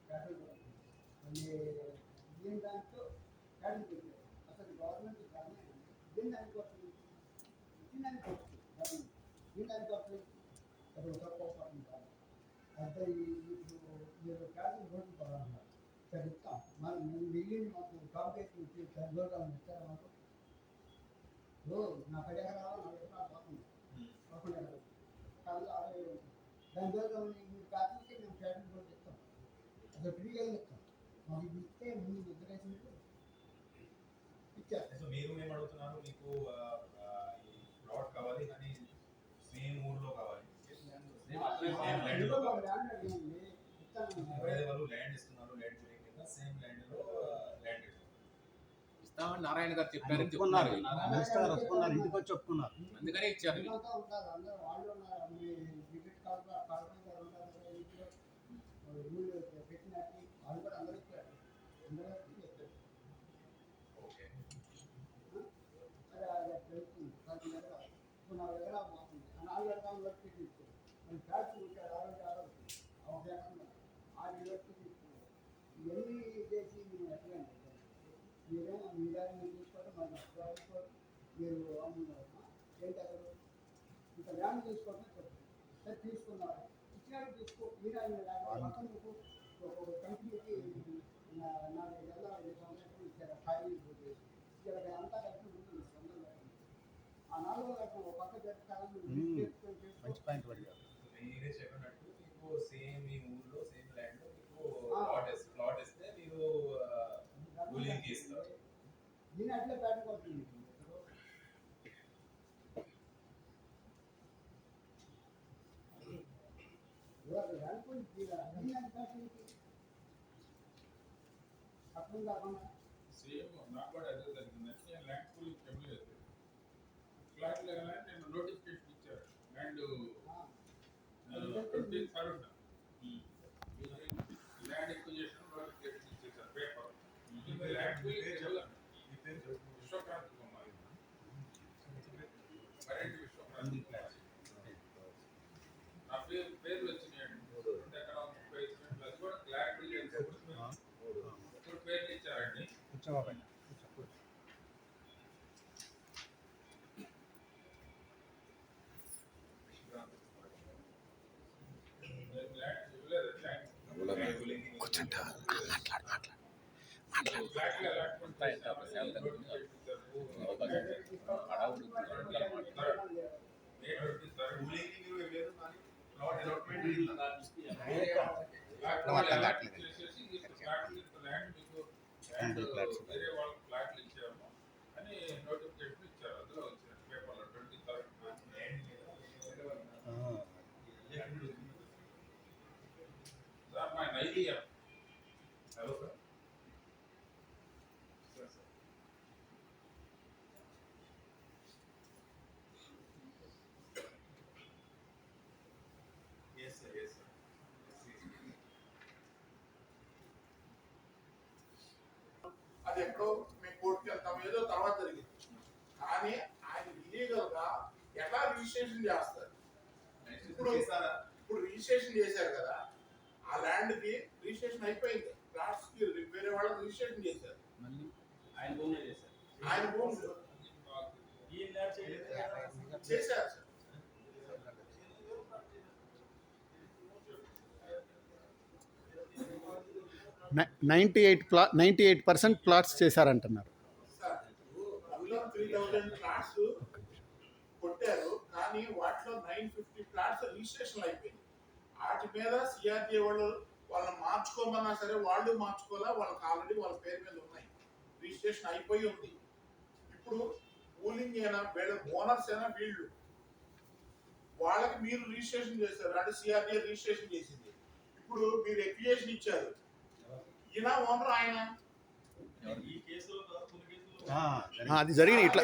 దానికి దీని దాంట్లో క్యాటింగ్ పెట్టారు. అసలు గవర్నమెంట్ కానీ దీని దానికి వస్తుంది దీని దానికి వస్తుంది దీని దానికి వస్తుంది అసలు తక్కువ కాదు. అయితే ఇప్పుడు మీరు క్యాటింగ్ రోడ్డు పోవాలన్నారు. సరే ఇస్తాం మరి మిగిలిన మాకు కాంపిటేషన్ దూరం ఇస్తారా మాకు? నా 10 ఎకరాలు 4 ఎకరాలు కాకుండా కాదు 60 దాని దూరం మీరు కాకపోతే మేము క్యాటింగ్ రోడ్డు ఇస్తాం. అసలు ఫ్రీగా ఇస్తాం. మాకు ఇస్తే ముందు నిద్రేసినట్టు ఇచ్చారు. సో మీరు ఏం అడుగుతున్నారు? మీకు ఈ ప్లాట్ కావాలి కానీ సేమ్ ఊర్లో కావాలి. ఎవరైతే వాళ్ళు ల్యాండ్ ఇస్తున్నారు, ల్యాండ్ పూలింగ్ కింద సేమ్ ల్యాండ్ లో ల్యాండ్ ఇస్తామని నారాయణ గారు చెప్పారని ఒప్పుకున్నారు. చెప్తున్నారు. మినిస్టర్ గారు ఒప్పుకున్నారు, ఇంటికి వచ్చి ఒప్పుకున్నారు. అందుకనే ఇచ్చారు. ఉంటారు అందరూ వాళ్ళు ఉన్నారు. మీ విజిట్ కార్పొరేటర్ ఉంటారు పెట్టినట్టు వాళ్ళు కూడా అందరూ ఇచ్చారు. అందరూ చెప్పారు. ఓకే. సరే అది తెలుస్తుంది. 10 ఎకరాలు ఇప్పుడు 4 ఎకరాలు పోతుంది. ఆ 4 ఎకరాలు వరకు తీసుకుంటారు. మరి ఫ్యాక్టరీ ఉంటారు 60 ఒక ఎకరం 6 వరకు తీసుకున్నారు. ఇవన్నీ చేసి మేము ఎట్లా మీరేమో మీ దాన్ని మీరు తీసుకోవడం మరి మీరు అమ్మున్నారు ఏంటి అసలు ఇంకా ల్యాండ్ తీసుకోవడం చెప్తుంది. సరే తీసుకున్నారు ఇచ్చినట్టు తీసుకో మీరు మొత్తం మీకు ఒక కంపెనీకి 4 ఏళ్ళ 5 సంవత్సరాలు ఇచ్చారు. ఖాళీ ఇక్కడ అంతా కలిపి ఉంటుంది సందర్భంగా ఆ 4 లక్షలు ఒక పక్క జరుగుతారని మంచి పాయింట్ పడిగారు. మీరే చెప్పినట్టు మీకు సేమ్ ఈ ఊర్లో సేమ్ ల్యాండ్ లో మీకు ఆ. ప్లాట్ ఇస్తే మీరు కూలింగ్ కి ఇస్తారు. దీని అట్లే పెట్టుకోవచ్చు. అర్థం కాకుండా సేమ్ నాకు కూడా అదే జరిగిందంటే నేను ల్యాండ్ కూలింగ్ చెప్పలేదు. ఫ్లాట్ లేదని నేను నోటిఫికేషన్ ఇచ్చారు. Land 23rd land acquisition notification ఇచ్చేసారు పేపర్. ల్యాండ్ కూలింగ్ చెప్పలేదు. మీ పేరు చెప్పు. విశ్వక్రాంతి కుమార్, కరెంట్ విశ్వక్రాంతి కుమార్. నా పేర్లు వచ్చినాయండి. 2 ఎకరాలు 30 సెంట్లు. అది కూడా క్లారిటీ లేదు. ఇప్పుడు పేర్లు ఇచ్చారండి. కూర్చోబాబాయ్. ల్యాండ్ ఇవ్వలేదు. ల్యాండ్ కూర్చుంటా మాట్లాడు ఫ్లాట్ అలాట్మెంట్ అంతా ఎంత శాంతం అడవుడు వేరే వాళ్ళకి ఫ్లాట్లు ఇచ్చాము అని నోటిఫికేషన్ ఇచ్చారు. అందులో వచ్చిన పేపర్లో 23rd సార్ మా ఐడియా. Hello sir. అది ఎక్కడో మేము కోర్టుకి వెళ్తాం ఏదో తర్వాత జరిగింది. కానీ ఆయన ఇల్లీగల్ గా ఎలా రిజిస్ట్రేషన్ చేస్తారు? ఇప్పుడు రిజిస్ట్రేషన్ చేశారు కదా, ఆ ల్యాండ్ కి రిజిస్ట్రేషన్ అయిపోయింది, ప్లాట్స్ కి వేరే వాళ్ళకి రిజిస్ట్రేషన్ చేశారు. ఆయన భూమి చేశారు. ఆయన భూమి చేశారు సార్. 98% ప్లాట్స్ చేశారంటున్నారు. సార్ 3000 ప్లాట్స్ కొట్టారు, కానీ వాటిలో 950 ప్లాట్స్ రిజిస్ట్రేషన్ అయిపోయింది. వాటి మీద సిఆర్డీ వాళ్ళని మార్చుకోమన్నా సరే వాళ్ళు మార్చుకోవాలా, వాళ్ళకి ఆల్రెడీ వాళ్ళ పేరు మీద ఉన్నాయి, రిజిస్ట్రేషన్ అయిపోయి ఉంది. ఇప్పుడు పూలింగ్ అయినా వీళ్ళ ఓనర్స్ అయినా వీళ్ళు వాళ్ళకి మీరు రిజిస్ట్రేషన్ చేశారు అంటే సిఆర్డీ రిజిస్ట్రేషన్ చేసింది. ఇప్పుడు మీరు ఎక్వియేషన్ ఇచ్చారు, ఈయన ఓనర్ ఆయన. అది జరిగిన ఇట్లా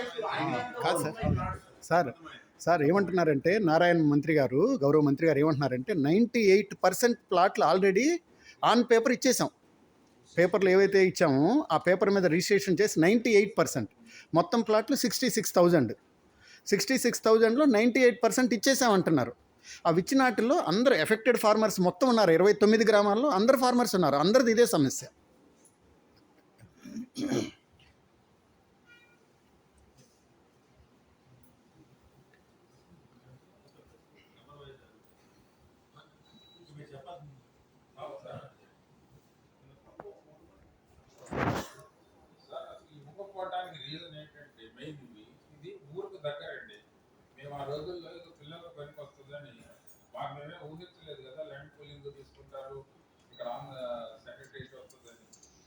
కాదు సార్. సార్ ఏమంటున్నారంటే నారాయణ మంత్రి గారు, గౌరవ మంత్రి గారు ఏమంటున్నారంటే 98% ప్లాట్లు ఆల్రెడీ ఆన్ పేపర్ ఇచ్చేసాం. పేపర్లు ఏవైతే ఇచ్చామో ఆ పేపర్ మీద రిజిస్ట్రేషన్ చేసి 98%, మొత్తం ప్లాట్లు 66,000లో 98% ఇచ్చేసామంటున్నారు. అవి ఇచ్చిన వాటిల్లో అందరూ ఎఫెక్టెడ్ ఫార్మర్స్ మొత్తం ఉన్నారు. 29 గ్రామాల్లో అందరు ఫార్మర్స్ ఉన్నారు. అందరిది ఇదే సమస్య. సార్ అసలు ఇవ్వకపోవడానికి రీజన్ ఏంటంటే మెయిన్ ఇది ఊరికి దగ్గరండి. మేము ఆ రోజుల్లో ఏదో పిల్లలకు పనికి వస్తుందని మాకు మేమే ఊహించలేదు కదా, ల్యాండ్ పూలింగ్ తీసుకుంటారు ఇక్కడ సెక్రటరీట్ వస్తుందని.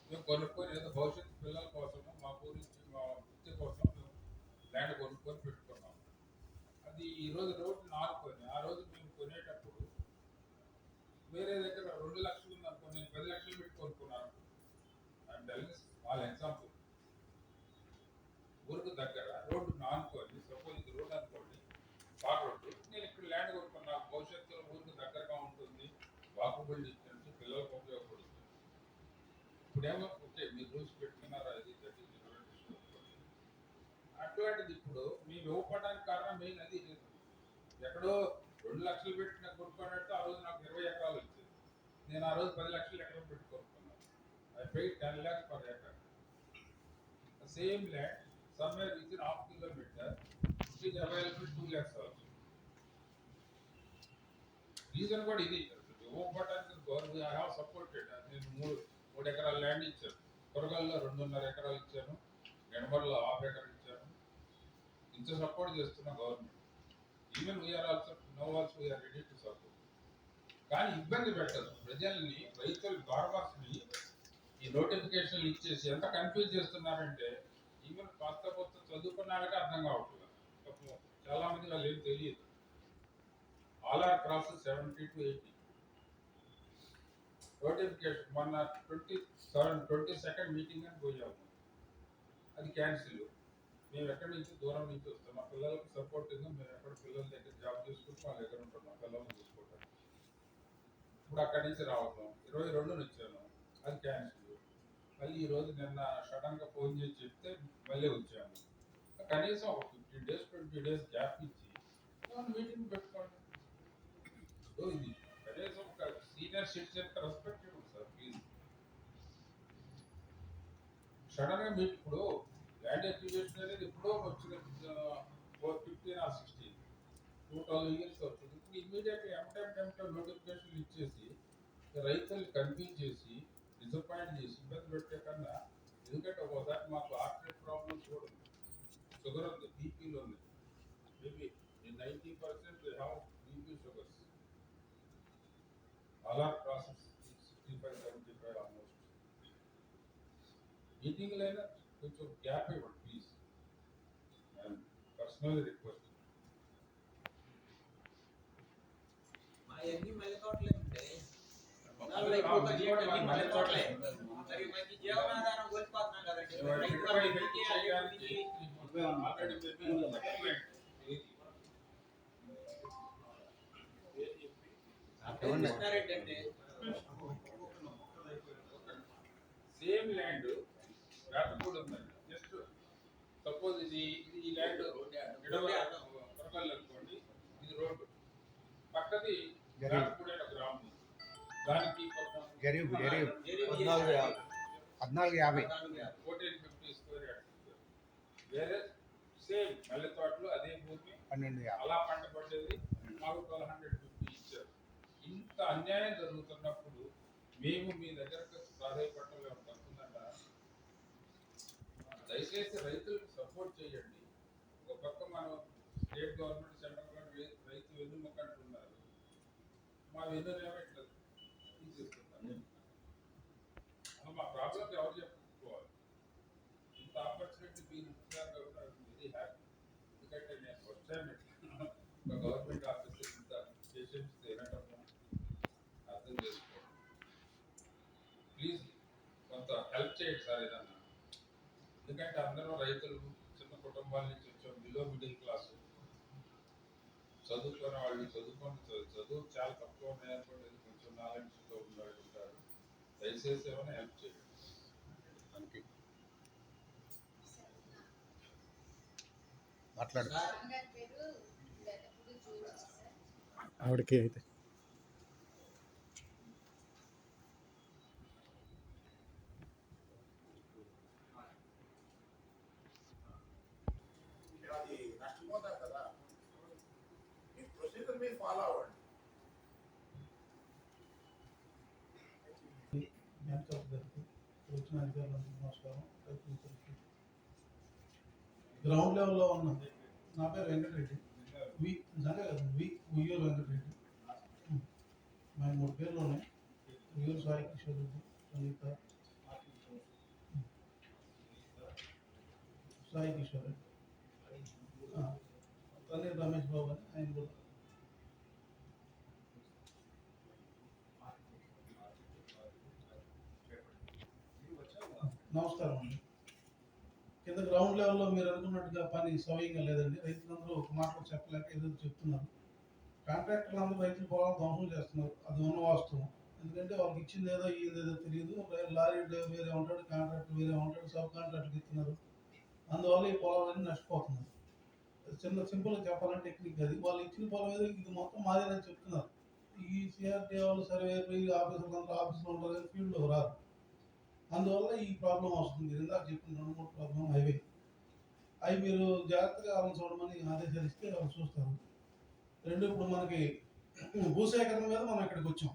మేము కొనుక్కొని ఏదో భవిష్యత్తు పిల్లల కోసం మా గురించి మా వృత్తి కోసం ల్యాండ్ కొనుక్కొని పెట్టుకున్నాం. అది ఈరోజు రోడ్డు ఆనుకొని ఆ రోజు మేము కొనేటప్పుడు వేరే దగ్గర 2 లక్షలు ఉంది అనుకో, నేను 10 లక్షలు పెట్టి కొనుక్కున్నాను. వాళ్ళ ఎగ్జాంపుల్ ఊరికి దగ్గర రోడ్డు ఆనుకోండి, సపోజ్ ఇది రోడ్ అనుకోండి, బాగా రోడ్డు, నేను ఇక్కడ ల్యాండ్ కొనుక్కున్నా, భవిష్యత్తులో ఊరికి దగ్గరగా ఉంటుంది, వాకబుల్ డిస్టెన్స్, పిల్లలకు ఉపయోగపడుతుంది. ఇప్పుడేమో ఓకే మీరు రూల్స్ పెట్టుకున్నారా, అది అట్లాంటిది ఇప్పుడు మేము ఇవ్వడానికి కారణం మెయిన్ అది. ఎక్కడో 2 లక్షలు పెట్టిన కొనుక్కున్నట్టు ఆ రోజు నాకు 20 ఎకరాలు వచ్చింది. నేను ఆ రోజు 10 లక్షలు ఎకరం పెట్టి కొనుక్కున్నాను. I paid 10 lakhs per acre. The same land somewhere within half kilometer it is available 2 lakhs also. Reason కూడా ఇది ఇవ్వడానికి గవర్నమెంట్ ఐ హావ్ సపోర్టెడ్. నేను 3 ఎకరాల ల్యాండ్ ఇచ్చాను, కొరగాల్లో 2.5 ఎకరాలు ఇచ్చాను, గణబర్లో 1/2 ఎకరం ఇచ్చాను. ఇంత సపోర్ట్ చేస్తున్న government. Even we are also now also we are ready to support. కానీ ఇబ్బంది పెట్టదు ప్రజల్ని, రైతులు ఫార్మర్స్ని ఈ నోటిఫికేషన్లు ఇచ్చేసి ఎంత కన్ఫ్యూజ్ చేస్తున్నారంటే ఈవెన్ కొత్త చదువుకున్నారంటే అర్థం కావట్లేదు. చాలా మంది వాళ్ళు ఏం తెలియదు. All are cross 70 to 80 notification. మొన్న 22nd మీటింగ్ అని పోయాము, అది క్యాన్సిల్. మేము ఎక్కడి నుంచి దూరం నుంచి వస్తాం, మా పిల్లలకు సపోర్టింగ్, మేము ఎక్కడ పిల్లల దగ్గర జాబ్ చేసుకుంటూ వాళ్ళ దగ్గర ఉంటున్నాం, పిల్లల్ని చూసుకుంటాం. ఇప్పుడు అక్కడి నుంచి రావటం 22న వచ్చాను, అది క్యాన్సిల్. మళ్ళీ ఈరోజు నిన్న సడన్గా ఫోన్ చేసి చెప్తే మళ్ళీ వచ్చాము. కనీసం ఒక 15 days 20 days గ్యాప్ ఇచ్చి మీటింగ్ పెట్టుకోండి. ఇది కనీసం ఒక సీనియర్ సిటిజన్ రెస్పెక్ట్ ఇవ్వండి సార్ ప్లీజ్. సడన్గా మీకు ఇప్పుడు ల్యాండ్ అక్విజిషన్ అనేది ఎప్పుడో వచ్చిన 15 or 16 212 years అవుతుంది. ఇప్పుడు ఇమీడియట్గా ఎంటైమ్ నోటిఫికేషన్ ఇచ్చేసి రైతుల్ని కన్ఫ్యూజ్ చేసి డిసప్పాయింట్ చేసి ఇబ్బంది పెట్టే కన్నా ఎందుకంటే ఒక్కోసారి మాకు హార్ట్ ప్రాబ్లమ్స్ కూడా ఉంది, షుగర్ ఉంది, బీపీలో ఉంది. Maybe 90% have BP sugars. All are process 65-75 almost. Meeting అయినా కొంచెం గ్యాప్ ఇవ్వండి ప్లీజ్. I'm personally request. అవన్నీ మళ్ళీ తోటలే ఉంటాయి. నాలుగు ఎక్కువగా చేయడానికి మళ్ళీ తోటలే. మరి మనకి జీవనాధారం కోల్పోతున్నాం కదండి. రైతు వాళ్ళకి ఏంటంటే సేమ్ ల్యాండ్ వేటకూడదు ఉందండి. జస్ట్ సపోజ్ ఇది ఈ ల్యాండ్ కొరకల్ అనుకోండి, ఇది రోడ్డు పక్కది వేటకూడ గ్రామం. దానికి గరీబ్ 1450 1450 స్క్వేర్ యార్డ్స్. వేరే సేమ్ మల్లె తోటలో అదే భూమి 1250. అలా పంట పడ్డది, మాకు 1250 ఇచ్చారు. ఇంత అన్యాయం జరుగుతున్నప్పుడు మేము మీ దగ్గరకు ప్రాధాయపడటంలో తప్పుందంట. దయచేసి రైతులకు సపోర్ట్ చేయండి. ఒక పక్క మనం స్టేట్ గవర్నమెంట్, సెంట్రల్ గవర్నమెంట్ రైతు వెన్నుముక అంటున్నారు. మా వెన్నునేమో ఇట్లా తీసేస్తున్నారు. మా ప్రాబ్లం ఎవరు చెప్పుకోవాలి? ఇంత ఆపర్చునిటీ మీరు ఇచ్చారు కాబట్టి వెరీ హ్యాపీ. ఎందుకంటే నేను వచ్చాను ఒక గవర్నమెంట్ ఆఫీసర్ ఇంత పేషెంట్స్ తినటం అర్థం చేసుకోండి. ప్లీజ్ కొంత హెల్ప్ చేయండి సార్ ఏదన్నా. ఎందుకంటే అందరూ రైతులు, చిన్న కుటుంబాల నుంచి వచ్చాం, బిలో మిడిల్ క్లాస్, చదువుకున్న వాళ్ళు చదువు చాలా తక్కువ ఉన్నాయనుకోండి, కొంచెం నాలెడ్జ్తో ఉన్నవాళ్ళు ఉంటారు. దయచేసి ఏమైనా హెల్ప్ చేయండి. మాట్లాడు. ఆవిడకి అయితే అది నష్టపోతారు కదా. ఈ ప్రొసీజర్ మీరు ఫాలో అవ్వండి. వచ్చిన అధికారులందరికీ నమస్కారం. గ్రౌండ్ లెవెల్లో ఉన్న నా పేరు వెంకటరెడ్డి, ఉయ్యూరు వెంకటరెడ్డి. మా 3 పేర్లు ఉన్నాయి. ఉయ్యూరు సాయి కిషోర్ రెడ్డి, సునీత, సాయి కిషోర్ రెడ్డి, తల్లి రమేష్ బాబు అని ఆయన కూడా. నమస్కారం అండి. కింద గ్రౌండ్ లెవెల్లో మీరు అనుకున్నట్టుగా పని సవ్యంగా లేదండి. రైతులందరూ ఒక మాటలు చెప్పలేక ఏదో చెప్తున్నారు. కాంట్రాక్టర్లు అందరూ రైతుల పొలాలు ధ్వంసం చేస్తున్నారు. అది ఉన్న వాస్తవం. ఎందుకంటే వాళ్ళకి ఇచ్చింది ఏదో ఏదో తెలియదు. లారీ వేరే ఉంటాడు, కాంట్రాక్టర్ వేరే ఉంటాడు, సబ్ కాంట్రాక్టర్కి ఇస్తున్నారు. అందువల్ల ఈ పొలాలన్నీ నష్టపోతున్నారు. చిన్న సింపుల్గా చెప్పాలంటే టెక్నిక్ అది. వాళ్ళు ఇచ్చిన పొలం ఏదో ఇది మొత్తం మాదేనని చెప్తున్నారు. ఈ సిఆర్టీ వాళ్ళు సర్వేలు, ఈ ఆఫీసర్లు అందరూ ఆఫీసులో ఉంటారు కానీ ఫీల్డ్లో రారు. అందువల్ల ఈ ప్రాబ్లం వస్తుంది. ఇందాక చెప్పిన 2-3 ప్రాబ్లం హైవే అవి మీరు జాగ్రత్తగా వాళ్ళని చూడమని ఆదేశాలు ఇస్తే వాళ్ళు చూస్తారు. రెండు, ఇప్పుడు మనకి భూసేకరణ మీద మనం ఇక్కడికి వచ్చాం,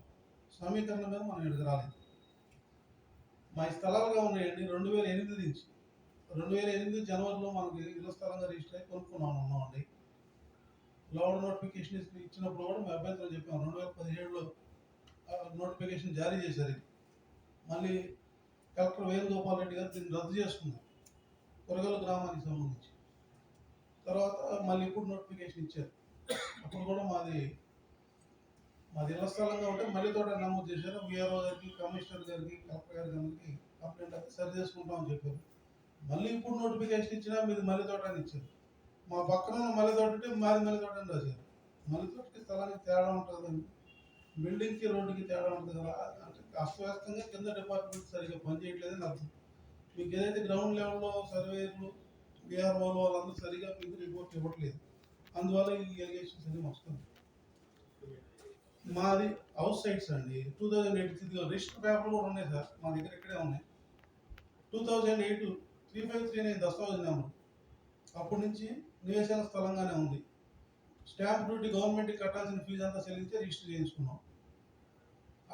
సమీకరణ మీద మనం ఇక్కడికి రాలేదు. మా స్థలాలుగా ఉన్నాయండి 2008 నుంచి. 2008 జనవరిలో మనకి ఇళ్ల స్థలంగా రిజిస్టర్ అయ్యి ఉన్నామండి. లౌడ్ నోటిఫికేషన్ ఇచ్చినప్పుడు కూడా మేము అభ్యంతరం చెప్పాము. 2017లో నోటిఫికేషన్ జారీ చేశారు. ఇది మళ్ళీ కలెక్టర్ వేణుగోపాల్ రెడ్డి గారు దీన్ని రద్దు చేసుకున్నారు కొరగల గ్రామానికి సంబంధించి. తర్వాత మళ్ళీ ఇప్పుడు నోటిఫికేషన్ ఇచ్చారు. అప్పుడు కూడా మాది ఇళ్ల స్థలంగా ఉంటే మళ్ళీ తోట నమోదు చేశారు. వీఆర్ఓ గారికి, కమిషనర్ గారికి, కలెక్టర్ గారికి అందరికీ కంప్లైంట్ అయితే సరి చేసుకుంటామని చెప్పారు. మళ్ళీ ఇప్పుడు నోటిఫికేషన్ ఇచ్చినా మీది మల్లె తోట అని ఇచ్చారు. మా పక్కన ఉన్న మల్లె తోట అంటే మాది మల్లె తోట అని రాశారు. మల్లె తోటకి స్థలానికి తేడా ఉంటుందండి, బిల్డింగ్కి రోడ్డుకి తేడా ఉంటుంది కదా. అంటే అస్తవ్యస్తంగా కింద డిపార్ట్మెంట్ సరిగ్గా పనిచేయట్లేదని అర్థం. మీకు ఏదైతే గ్రౌండ్ లెవెల్లో సర్వేలు, బీఆర్ఓలు వాళ్ళందరూ సరిగ్గా మీకు రిపోర్ట్ ఇవ్వట్లేదు. అందువల్ల ఈ ఎలిగేషన్స్ అన్ని వస్తుంది. మాది హౌస్ సైట్స్ అండి. 2008 రిజిస్టర్ పేపర్లు కూడా ఉన్నాయి సార్, మా దగ్గర ఇక్కడే ఉన్నాయి. 2008 3539 దస్తావేజ్ నెంబర్. అప్పటి నుంచి నివేశన స్థలంగానే ఉంది. స్టాంప్ డ్యూటీ గవర్నమెంట్కి కట్టాల్సిన ఫీజు అంతా చెల్లించి రిజిస్టర్ చేయించుకున్నాం.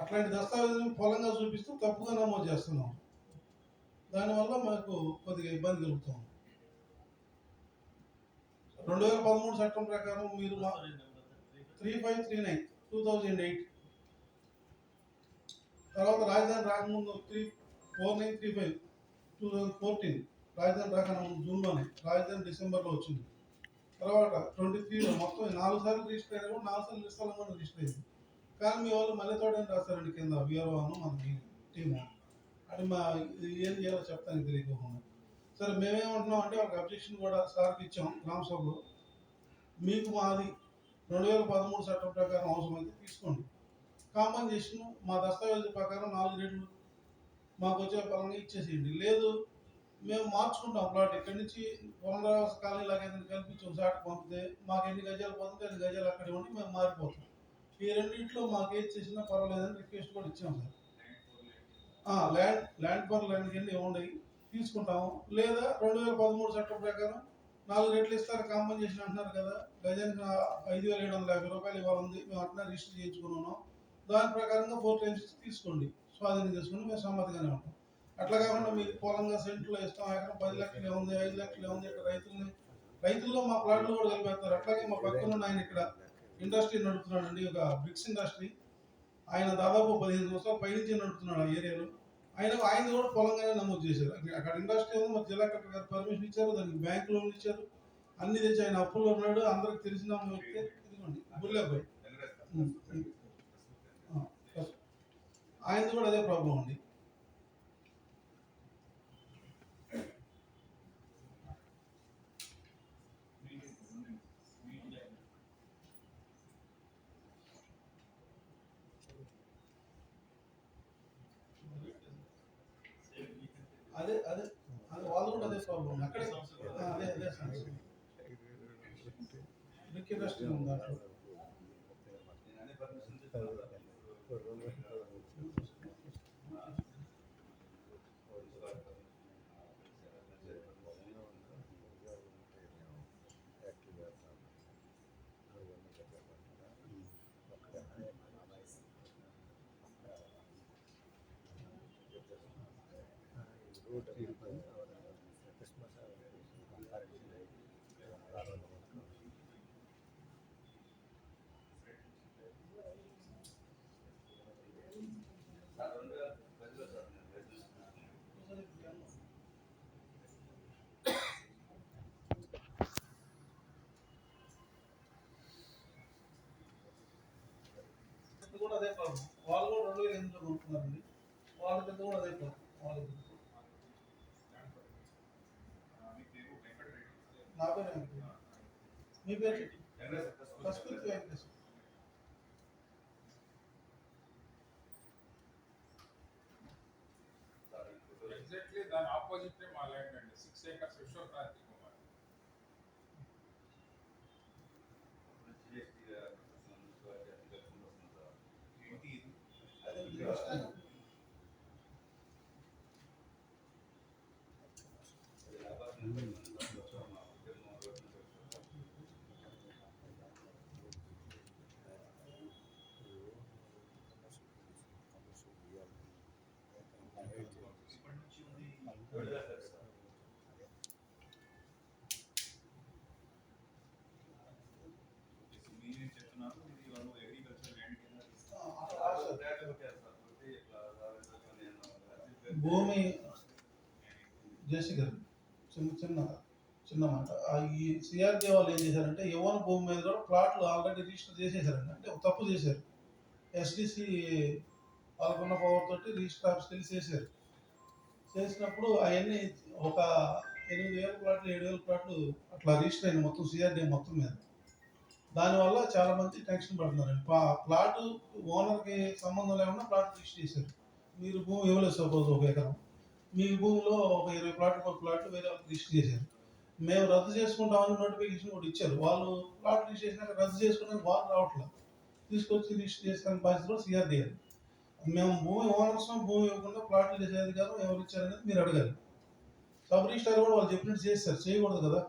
అట్లాంటి దస్తావేజులను పొలంగా చూపిస్తూ తప్పుగా నమోదు చేస్తున్నాం. దానివల్ల మాకు కొద్దిగా ఇబ్బంది కలుగుతుంది. 2013 చట్టం ప్రకారం మీరు 3539 2008, తర్వాత రాజధాని రాకముందు 4935 2014, రాజధాని రాకముందు జూన్లోనే, రాజధాని డిసెంబర్లో వచ్చింది. తర్వాత 23లో మొత్తం 4 సార్లు రిజిస్టర్ అయినా కూడా 4 సార్లు స్థలం కూడా రిజిస్టర్ అయింది. కానీ మీ వాళ్ళు మళ్ళీ తోడని రాస్తారండి కింద వీరవాను మనకి టీము. అది మా ఏం చేయాలో చెప్తానికి తెలియకుండా. సరే మేమేమంటున్నాం అంటే ఒక అబ్జెక్షన్ కూడా సార్కి ఇచ్చాం గ్రామ సభలో. మీకు మాది 2013 చట్టం ప్రకారం అవసరమైతే తీసుకోండి, కాంపన్సేషన్ మా దస్తావేజు ప్రకారం 4 రేట్లు మాకు వచ్చే పరంగా ఇచ్చేసేయండి. లేదు మేము మార్చుకుంటాం ప్లాట్, ఇక్కడి నుంచి పునరావాస కాలనీ లాగా ఏదైనా కల్పించి ఒకసారి పంపితే మాకు ఎన్ని గజాలు పోతుంటే అన్ని గజాలు అక్కడ ఇవ్వండి, మేము మారిపోతాం. ఈ రెండింటిలో మాకు ఏది చేసినా పర్వాలేదని రిక్వెస్ట్ కూడా ఇచ్చాం సార్. ల్యాండ్ ఫర్ ల్యాండ్ కింద ఇవ్వండి, తీసుకుంటాము. లేదా 2013 చట్టం ప్రకారం 4 రేట్లు ఇస్తారు, కాంపన్సేషన్ అంటున్నారు కదా, గజానికి 5750 రూపాయలు ఇవ్వాలంది, మేము అట్లా రిజిస్టర్ చేయించుకున్నాం. దాని ప్రకారంగా 4 టైమ్స్ తీసుకోండి, స్వాధీనం చేసుకుని మేము సమ్మతిగానే ఉంటాం. అట్లా కాకుండా మీరు పొలంగా సెంట్లో ఇస్తాం, ఎకరం 10 లక్షలు ఉంది, 5 లక్షలు ఉంది, ఇక్కడ రైతుల్లో మా ప్లాట్లు కూడా కలిపేస్తారు. అట్లాగే మా పక్కన ఆయన ఇక్కడ ఇండస్ట్రీ నడుపుతున్నాడండి, ఒక బ్రిక్స్ ఇండస్ట్రీ. ఆయన దాదాపు 15 సంవత్సరాలు పైనుంచి నడుపుతున్నాడు ఆ ఏరియాలో. ఆయన కూడా పొలంగానే నమోదు చేశారు. అక్కడ ఇండస్ట్రీ ఉంది, మరి జిల్లా కలెక్టర్ గారు పర్మిషన్ ఇచ్చారు, దానికి బ్యాంక్ లోన్ ఇచ్చారు, అన్ని తెచ్చి ఆయన అప్పుల్లో ఉన్నాడు. అందరికి తెలిసిన వ్యక్తి ఇదిగోండి బుల్లేబాయ్, ఆయనది కూడా అదే ప్రాబ్లం అండి. అదే అదే అదే వాళ్ళు కూడా అదే ప్రాబ్లం అక్కడే. అదే అదే సమస్య. బ్రిక్ ఇండస్ట్రీ ఉంది దాంట్లో. కూడా అదే ప్రాబ్లం. వాళ్ళు కూడా 2008లో కొనుక్కున్నారండి, వాళ్ళ పెద్ద కూడా అదే ప్రాబ్లం. వాళ్ళకి నా పేరు మీ పేరు కస్తూరి వెంకటేశ్వర. ఎగ్జాక్ట్లీ దాని ఆపోజిట్ మా ల్యాండ్ అండి, 6 acres విశ్వక్రాంతి కుమార్. భూమి జేసీ గారు చిన్న మాట. ఈ సిఆర్డీ వాళ్ళు ఏం చేశారంటే యువన భూమి మీద కూడా ప్లాట్లు ఆల్రెడీ రిజిస్టర్ చేసేసారండి. అంటే తప్పు చేశారు. ఎస్డిసి వాళ్ళకున్న పవర్ తోటి రిజిస్టర్ ఆఫీస్కి వెళ్ళి చేశారు. చేసినప్పుడు అవన్నీ ఒక 8,000 ప్లాట్లు 7,000 ప్లాట్లు అట్లా రిజిస్టర్ అయిన మొత్తం సిఆర్డీ మొత్తం మీద. దానివల్ల చాలా మంది టెన్షన్ పడుతున్నారండి. ప్లాట్ ఓనర్కి సంబంధం లేకుండా ప్లాట్ రిజిస్టర్ చేశారు. మీరు భూమి ఇవ్వలేదు, సపోజ్ 1 ఎకరం, మీ భూమిలో ఒక 20 ప్లాట్లు 10 ప్లాట్లు వేరే వాళ్ళకి రిజిస్టర్ చేశారు. మేము రద్దు చేసుకుంటామని నోటిఫికేషన్ కూడా ఇచ్చారు. వాళ్ళు ప్లాట్ రిజిస్టర్ చేసినాక రద్దు చేసుకోవడానికి వాళ్ళు రావట్లేదు, తీసుకొచ్చి రిజిస్టర్ చేసుకునే బాధ్యతలో సిఆర్డీ. మేము భూమి ఓనర్స్ భూమి ఇవ్వకుండా ప్లాట్లు చేసే అధికారం ఎవరు ఇచ్చారనేది మీరు అడగాలి. సబ్ రిజిస్టర్ కూడా వాళ్ళు చెప్పినట్టు చేస్తారు, చేయకూడదు కదా.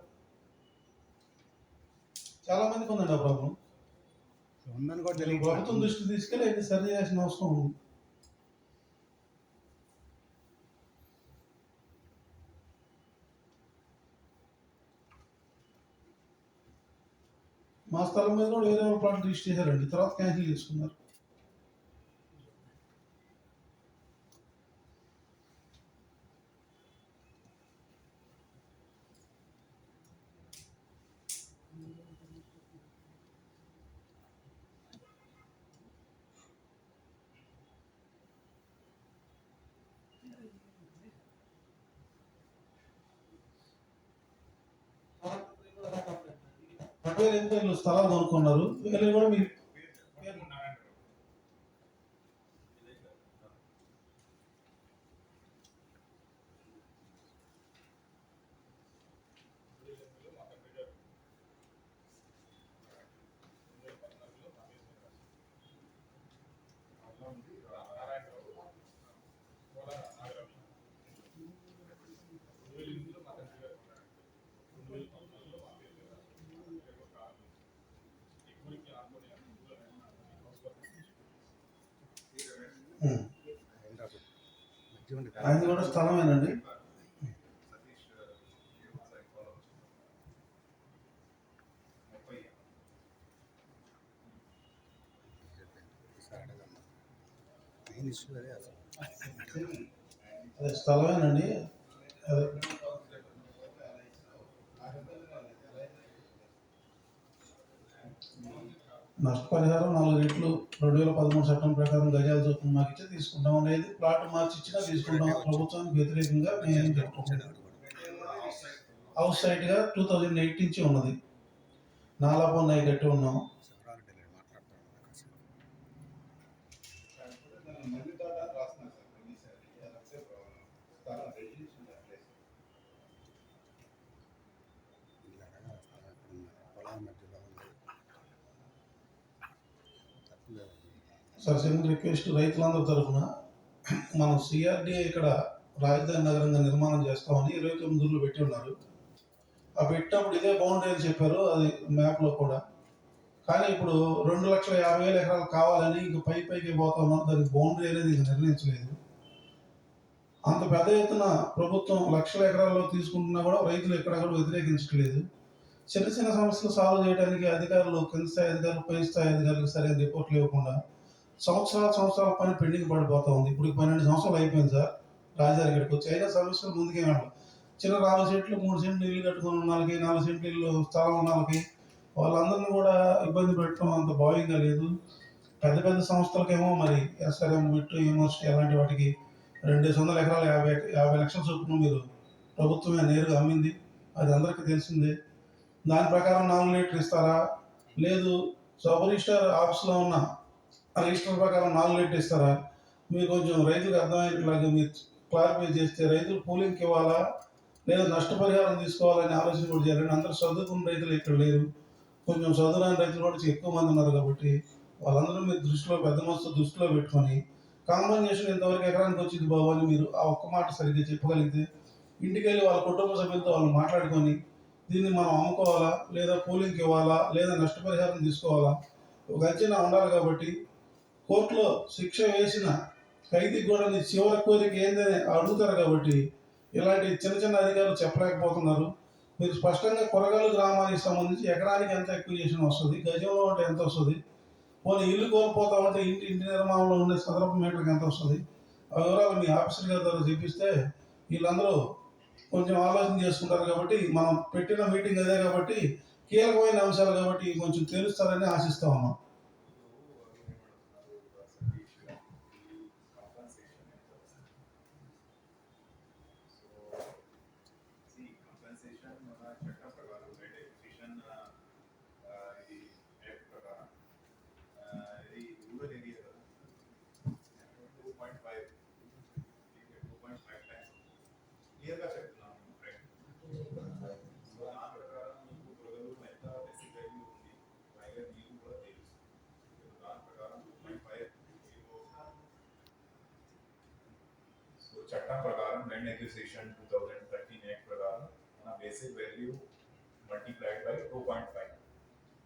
చాలా మందికి ఉందండి ఆ ప్రాబ్లం. ప్రభుత్వం దృష్టి తీసుకెళ్ళి అయితే సరి చేయాల్సిన అవసరం ఉంది. మా స్థలం మీద కూడా వేరే ప్లాట్ రిజిస్టర్ చేశారండి, తర్వాత క్యాన్సిల్ చేసుకున్నారు. వేరే ఎంత వీళ్ళు స్థలాలు కొనుక్కున్నారు, వేరే కూడా మీరు ఆయన కూడా స్థలమేనండి. అదే స్థలమేనండి. అదే నష్టపరిహారం 4 రెట్లు 2013 చట్టం ప్రకారం గజాల చొప్పున మాకు ఇచ్చే తీసుకుంటాం. లేదు ప్లాట్ మార్చి ఇచ్చినా తీసుకుంటాం. ప్రభుత్వానికి వ్యతిరేకంగా నేను చెప్పుకుంటున్నాను. హౌస్ సైట్గా 2008 నుంచి ఉన్నది. నాలాపన్నాయి కట్టి ఉన్నాం. సరసంగా రిక్వెస్ట్ రైతులందరి తరఫున మనం సిఆర్డీఏ ఇక్కడ రాజధాని నగరంగా నిర్మాణం చేస్తామని 29 పెట్టి ఉన్నారు. ఆ పెట్టినప్పుడు ఇదే బౌండరీ అని చెప్పారు, అది మ్యాప్లో కూడా. కానీ ఇప్పుడు 2,50,000 ఎకరాలు కావాలని ఇంక పైకి పోతా ఉన్నాం. దానికి బౌండరీ అనేది ఇంక నిర్ణయించలేదు. అంత పెద్ద ఎత్తున ప్రభుత్వం లక్షల ఎకరాల్లో తీసుకుంటున్నా కూడా రైతులు ఎక్కడ కూడా వ్యతిరేకించట్లేదు. చిన్న చిన్న సమస్యలు సాల్వ్ చేయడానికి అధికారులు, కింద స్థాయి అధికారులు, పై స్థాయి అధికారులకు సరైన రిపోర్ట్లు ఇవ్వకుండా సంవత్సరాల పని పెండింగ్ పడిపోతా ఉంది. ఇప్పుడు 12 సంవత్సరాలు అయిపోయింది సార్ రాజధాని ఇక్కడికి వచ్చి, అయినా సమస్యలు ముందుకే వెళ్ళాలి. చిన్న 4 సెంట్లు 3 సెంట్లు ఇల్లు కట్టుకుని ఉన్న వాళ్ళకి, 4 సెంట్లు ఇల్లు స్థలం ఉన్న వాళ్ళకి, వాళ్ళందరినీ కూడా ఇబ్బంది పెట్టడం అంత భావ్యంగా లేదు. పెద్ద పెద్ద సంస్థలకేమో మరి ఎస్ఆర్ఎం, విట్టు, యూనివర్సిటీ అలాంటి వాటికి 200 ఎకరాలు 50 లక్షల చొప్పున మీరు ప్రభుత్వమే నేరుగా అమ్మింది, అది అందరికీ తెలిసిందే. దాని ప్రకారం 4 లీటర్లు ఇస్తారా, లేదు సబ్ రిజిస్టర్ ఆఫీస్లో ఉన్న రిజిస్టర్ ప్రకారం 4 లీటర్లు ఇస్తారా? మీరు కొంచెం రైతులకు అర్థమయ్యేట్లాగా మీరు క్లారిఫై చేస్తే రైతులు కూలింగ్కి ఇవ్వాలా, లేదా నష్టపరిహారం తీసుకోవాలని ఆలోచన కూడా చేయాలని. అందరూ చదువుకున్న రైతులు ఇక్కడ లేరు, కొంచెం చదువురాని రైతులు కూడా ఎక్కువ మంది ఉన్నారు. కాబట్టి వాళ్ళందరూ మీరు పెద్ద మనసు దృష్టిలో పెట్టుకొని కాంపన్సేషన్ ఇంతవరకు ఎకరానికి వచ్చింది బాబు అని మీరు ఆ ఒక్క మాట సరిగ్గా చెప్పగలిగితే, ఇంటికి వెళ్ళి వాళ్ళ కుటుంబ సభ్యులతో వాళ్ళు మాట్లాడుకొని దీన్ని మనం అమ్ముకోవాలా, లేదా కూలింగ్కి ఇవ్వాలా, లేదా నష్టపరిహారం తీసుకోవాలా, ఒక అంచనా ఉండాలి. కాబట్టి కోర్టులో శిక్ష వేసిన ఖైదీకి కూడా నీ చివరి కోరిక ఏందని అడుగుతారు. కాబట్టి ఇలాంటి చిన్న చిన్న అధికారులు చెప్పలేకపోతున్నారు. మీరు స్పష్టంగా కొరగాలు గ్రామానికి సంబంధించి ఎకరానికి ఎంత ఎక్విజిషన్ వస్తుంది, గజంలో ఉంటే ఎంత వస్తుంది, పోనీ ఇల్లు కోల్పోతా ఉంటే ఇంటి నిర్మాణంలో ఉండే చదరపు మీటర్కి ఎంత వస్తుంది, ఆ వివరాలు మీ ఆఫీసర్ గారి ద్వారా చెప్పిస్తే వీళ్ళందరూ కొంచెం ఆలోచన చేసుకుంటారు. కాబట్టి మనం పెట్టిన మీటింగ్ అదే కాబట్టి కీలకమైన అంశాలు కాబట్టి కొంచెం తెలుస్తారని ఆశిస్తా ఉన్నాం. చట్టం ప్రకారం ల్యాండ్ అక్విజిషన్ 2013 యాక్ట్ ప్రకారం మన బేసిక్ వాల్యూ మల్టిప్లైడ్ బై 2.5